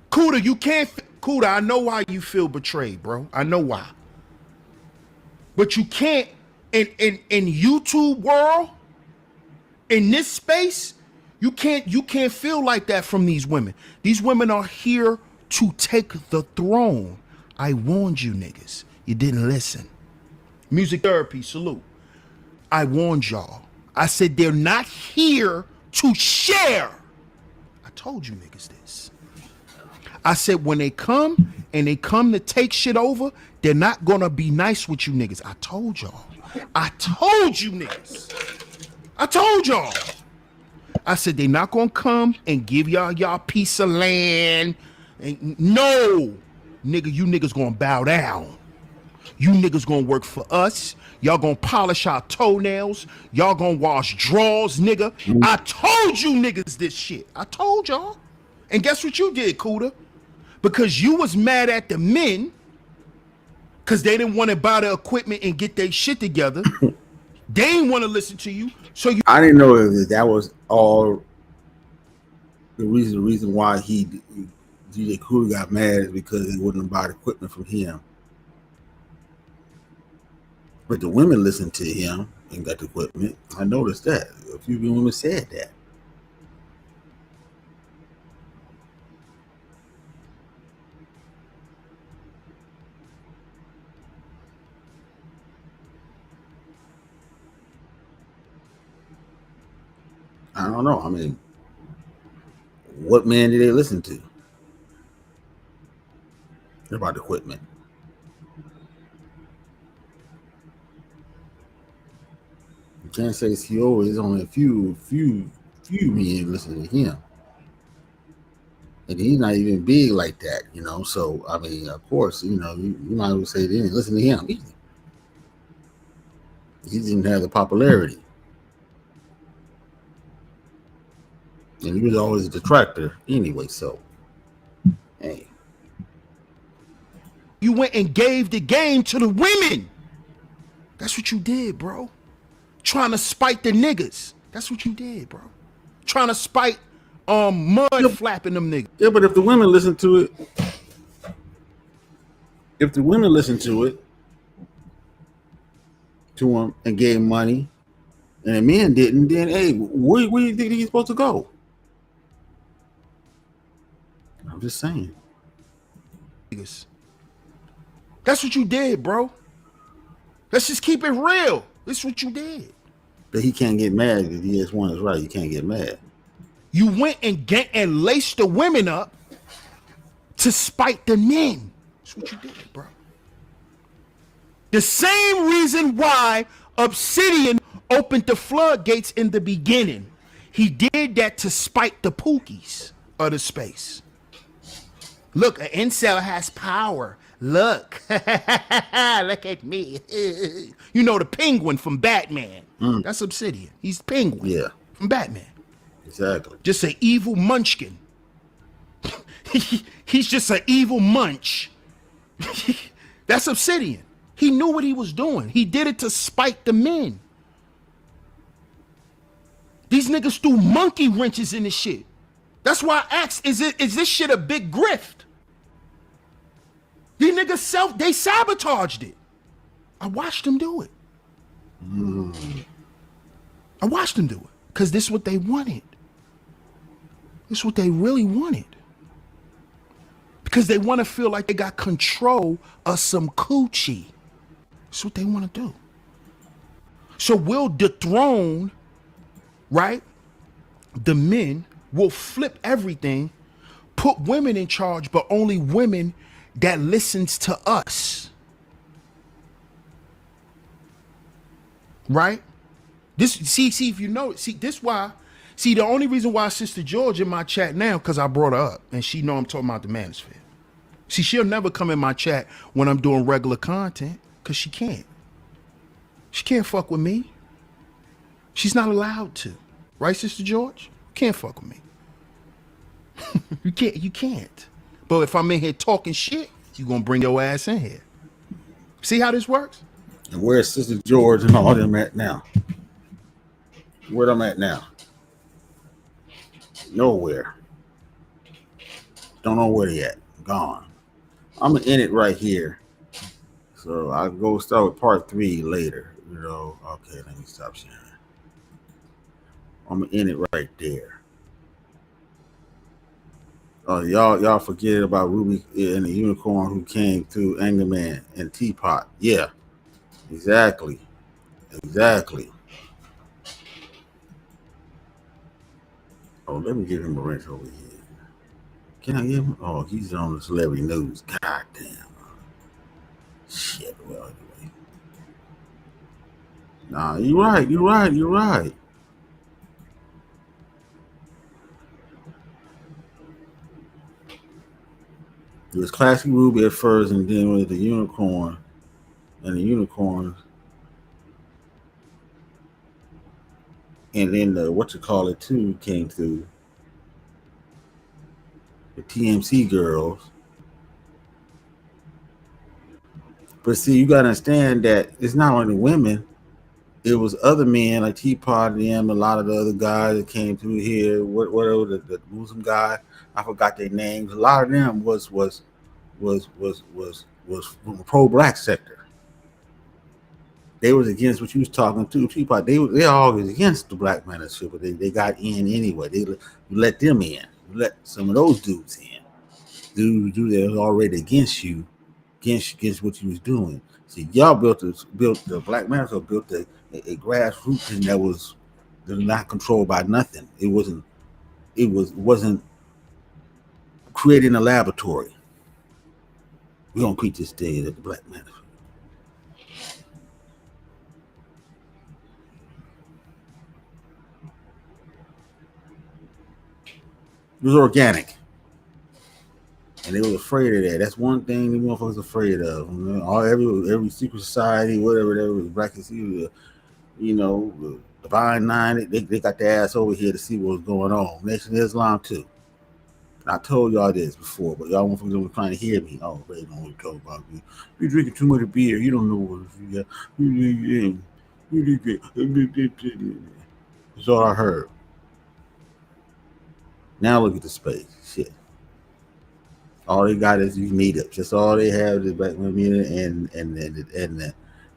Kuda, you can't. Kuda, I know why you feel betrayed, bro. I know why. But you can't, in YouTube world, in this space, you can't feel like that from these women. These women are here to take the throne. I warned you niggas. You didn't listen. Music therapy, salute. I warned y'all. I said they're not here to share. I told you niggas this. I said when they come to take shit over, they're not gonna be nice with you niggas. I told y'all. I told you niggas. I told y'all. I said they not gonna come and give y'all piece of land. And no, nigga, you niggas gonna bow down. You niggas gonna work for us. Y'all gonna polish our toenails. Y'all gonna wash drawers, nigga. I told you niggas this shit. I told y'all. And guess what you did, Kuda? Because you was mad at the men because they didn't want to buy the equipment and get their shit together. They didn't want to listen to you. So you. I didn't know that was all the reason why DJ Kuda got mad is because they wouldn't buy the equipment from him. But the women listened to him and got the equipment. I noticed that. A few women said that. I don't know. I mean, what man did they listen to? About the equipment. can't say CO. There's only a few men listening to him, and he's not even big like that, you know. So I mean, of course, you know, you might as well say they didn't listen to him. He didn't have the popularity, and he was always a detractor anyway. So, hey, You went and gave the game to the women. That's what you did, bro. Trying to spite the niggas. That's what you did, bro. Trying to spite mud flapping them niggas. Yeah, but if the women listen to it, to him and gave money, and the men didn't, then hey, where do you think he's supposed to go? I'm just saying. That's what you did, bro. Let's just keep it real. That's what you did. But he can't get mad if he has one is right. You can't get mad. You went and laced the women up to spite the men. That's what you did, bro. The same reason why Obsidian opened the floodgates in the beginning. He did that to spite the Pookies of the space. Look, an incel has power. Look. Look at me. You know the Penguin from Batman. That's Obsidian. He's Penguin from Batman. Exactly. Just an evil munchkin. He's just an evil munch. That's Obsidian. He knew what he was doing. He did it to spite the men. These niggas threw monkey wrenches in this shit. That's why I asked, is this shit a big grift? These niggas they sabotaged it. I watched them do it. I watched them do it. Because this is what they wanted. This is what they really wanted. Because they want to feel like they got control of some coochie. That's what they want to do. So we'll dethrone, right? The men will flip everything, put women in charge, but only women that listens to us. Right? This see if you know it. The only reason why Sister George in my chat now, because I brought her up and she know I'm talking about the manosphere. See, she'll never come in my chat when I'm doing regular content because she can't. She can't fuck with me. She's not allowed to. Right, Sister George? Can't fuck with me. You can't. But if I'm in here talking shit, you gonna bring your ass in here. See how this works? And where's Sister George and all them at now? Where them at now? Nowhere. Don't know where they at. Gone. I'm gonna end it right here. So I'll go start with part 3 later. You know, okay, let me stop sharing. I'm gonna end it right there. Oh, y'all forget about Ruby and the unicorn who came through Anger Man and Teapot. Yeah, exactly. Oh, let me give him a wrench over here. Can I give him? Oh, he's on the celebrity news. God damn. Shit. Well, anyway. Nah, you're right. It was Classic Ruby at first, and then with the unicorn and the unicorns, and then the too came through. The TMC girls. But see, you gotta understand that it's not only women, it was other men like Teapot and them, a lot of the other guys that came through here, whatever the Muslim guy, I forgot their names. A lot of them was from the pro-black sector. They was against what you was talking to. Teapot, they're always against the black manosphere, but they got in anyway. You let them in. You let some of those dudes in. Dudes that was already against you, against what you was doing. See, y'all built the black manosphere, built a grassroots thing that was not controlled by nothing. It wasn't created in a laboratory. We're gonna create this thing at the black manosphere. It was organic. And they was afraid of that. That's one thing the motherfuckers afraid of. You know, every secret society, whatever, black and secret, you know, Divine Nine, they got their ass over here to see what's going on. Nation of Islam too. I told y'all this before, but y'all motherfuckers were trying to hear me. Oh, they don't want to talk about me. You drinking too much beer. You don't know what you That's all I heard. Now look at the space. Shit. All they got is these meetups. That's all they have is black women and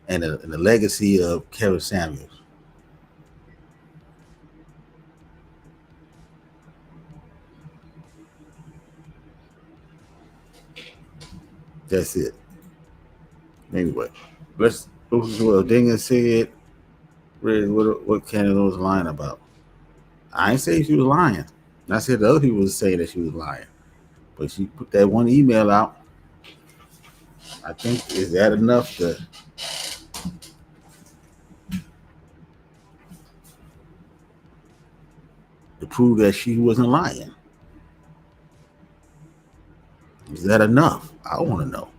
the legacy of Kevin Samuels. That's it. Anyway, let's look at what Dinga said. What Candace was lying about. I ain't say she was lying. I said the other people was saying that she was lying. But she put that one email out. I think, is that enough to prove that she wasn't lying? Is that enough? I want to know.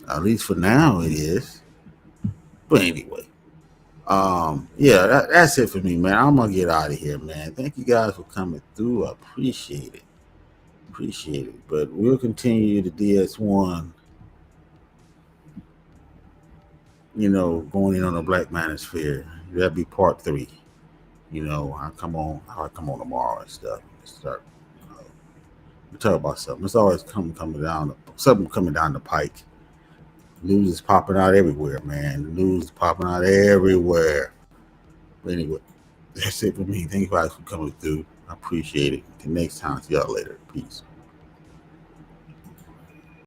At least for now it is. But anyway. Yeah, that's it for me, man. I'm gonna get out of here, man. Thank you guys for coming through. I appreciate it. But we'll continue the DS1, you know, going in on the Black Manosphere. That'll be part 3. You know, I'll come on tomorrow and stuff. Start we talk about something. It's always coming down the pike. News is popping out everywhere, man. The news is popping out everywhere. But anyway, that's it for me. Thank you guys for coming through. I appreciate it. Until next time, see y'all later. Peace.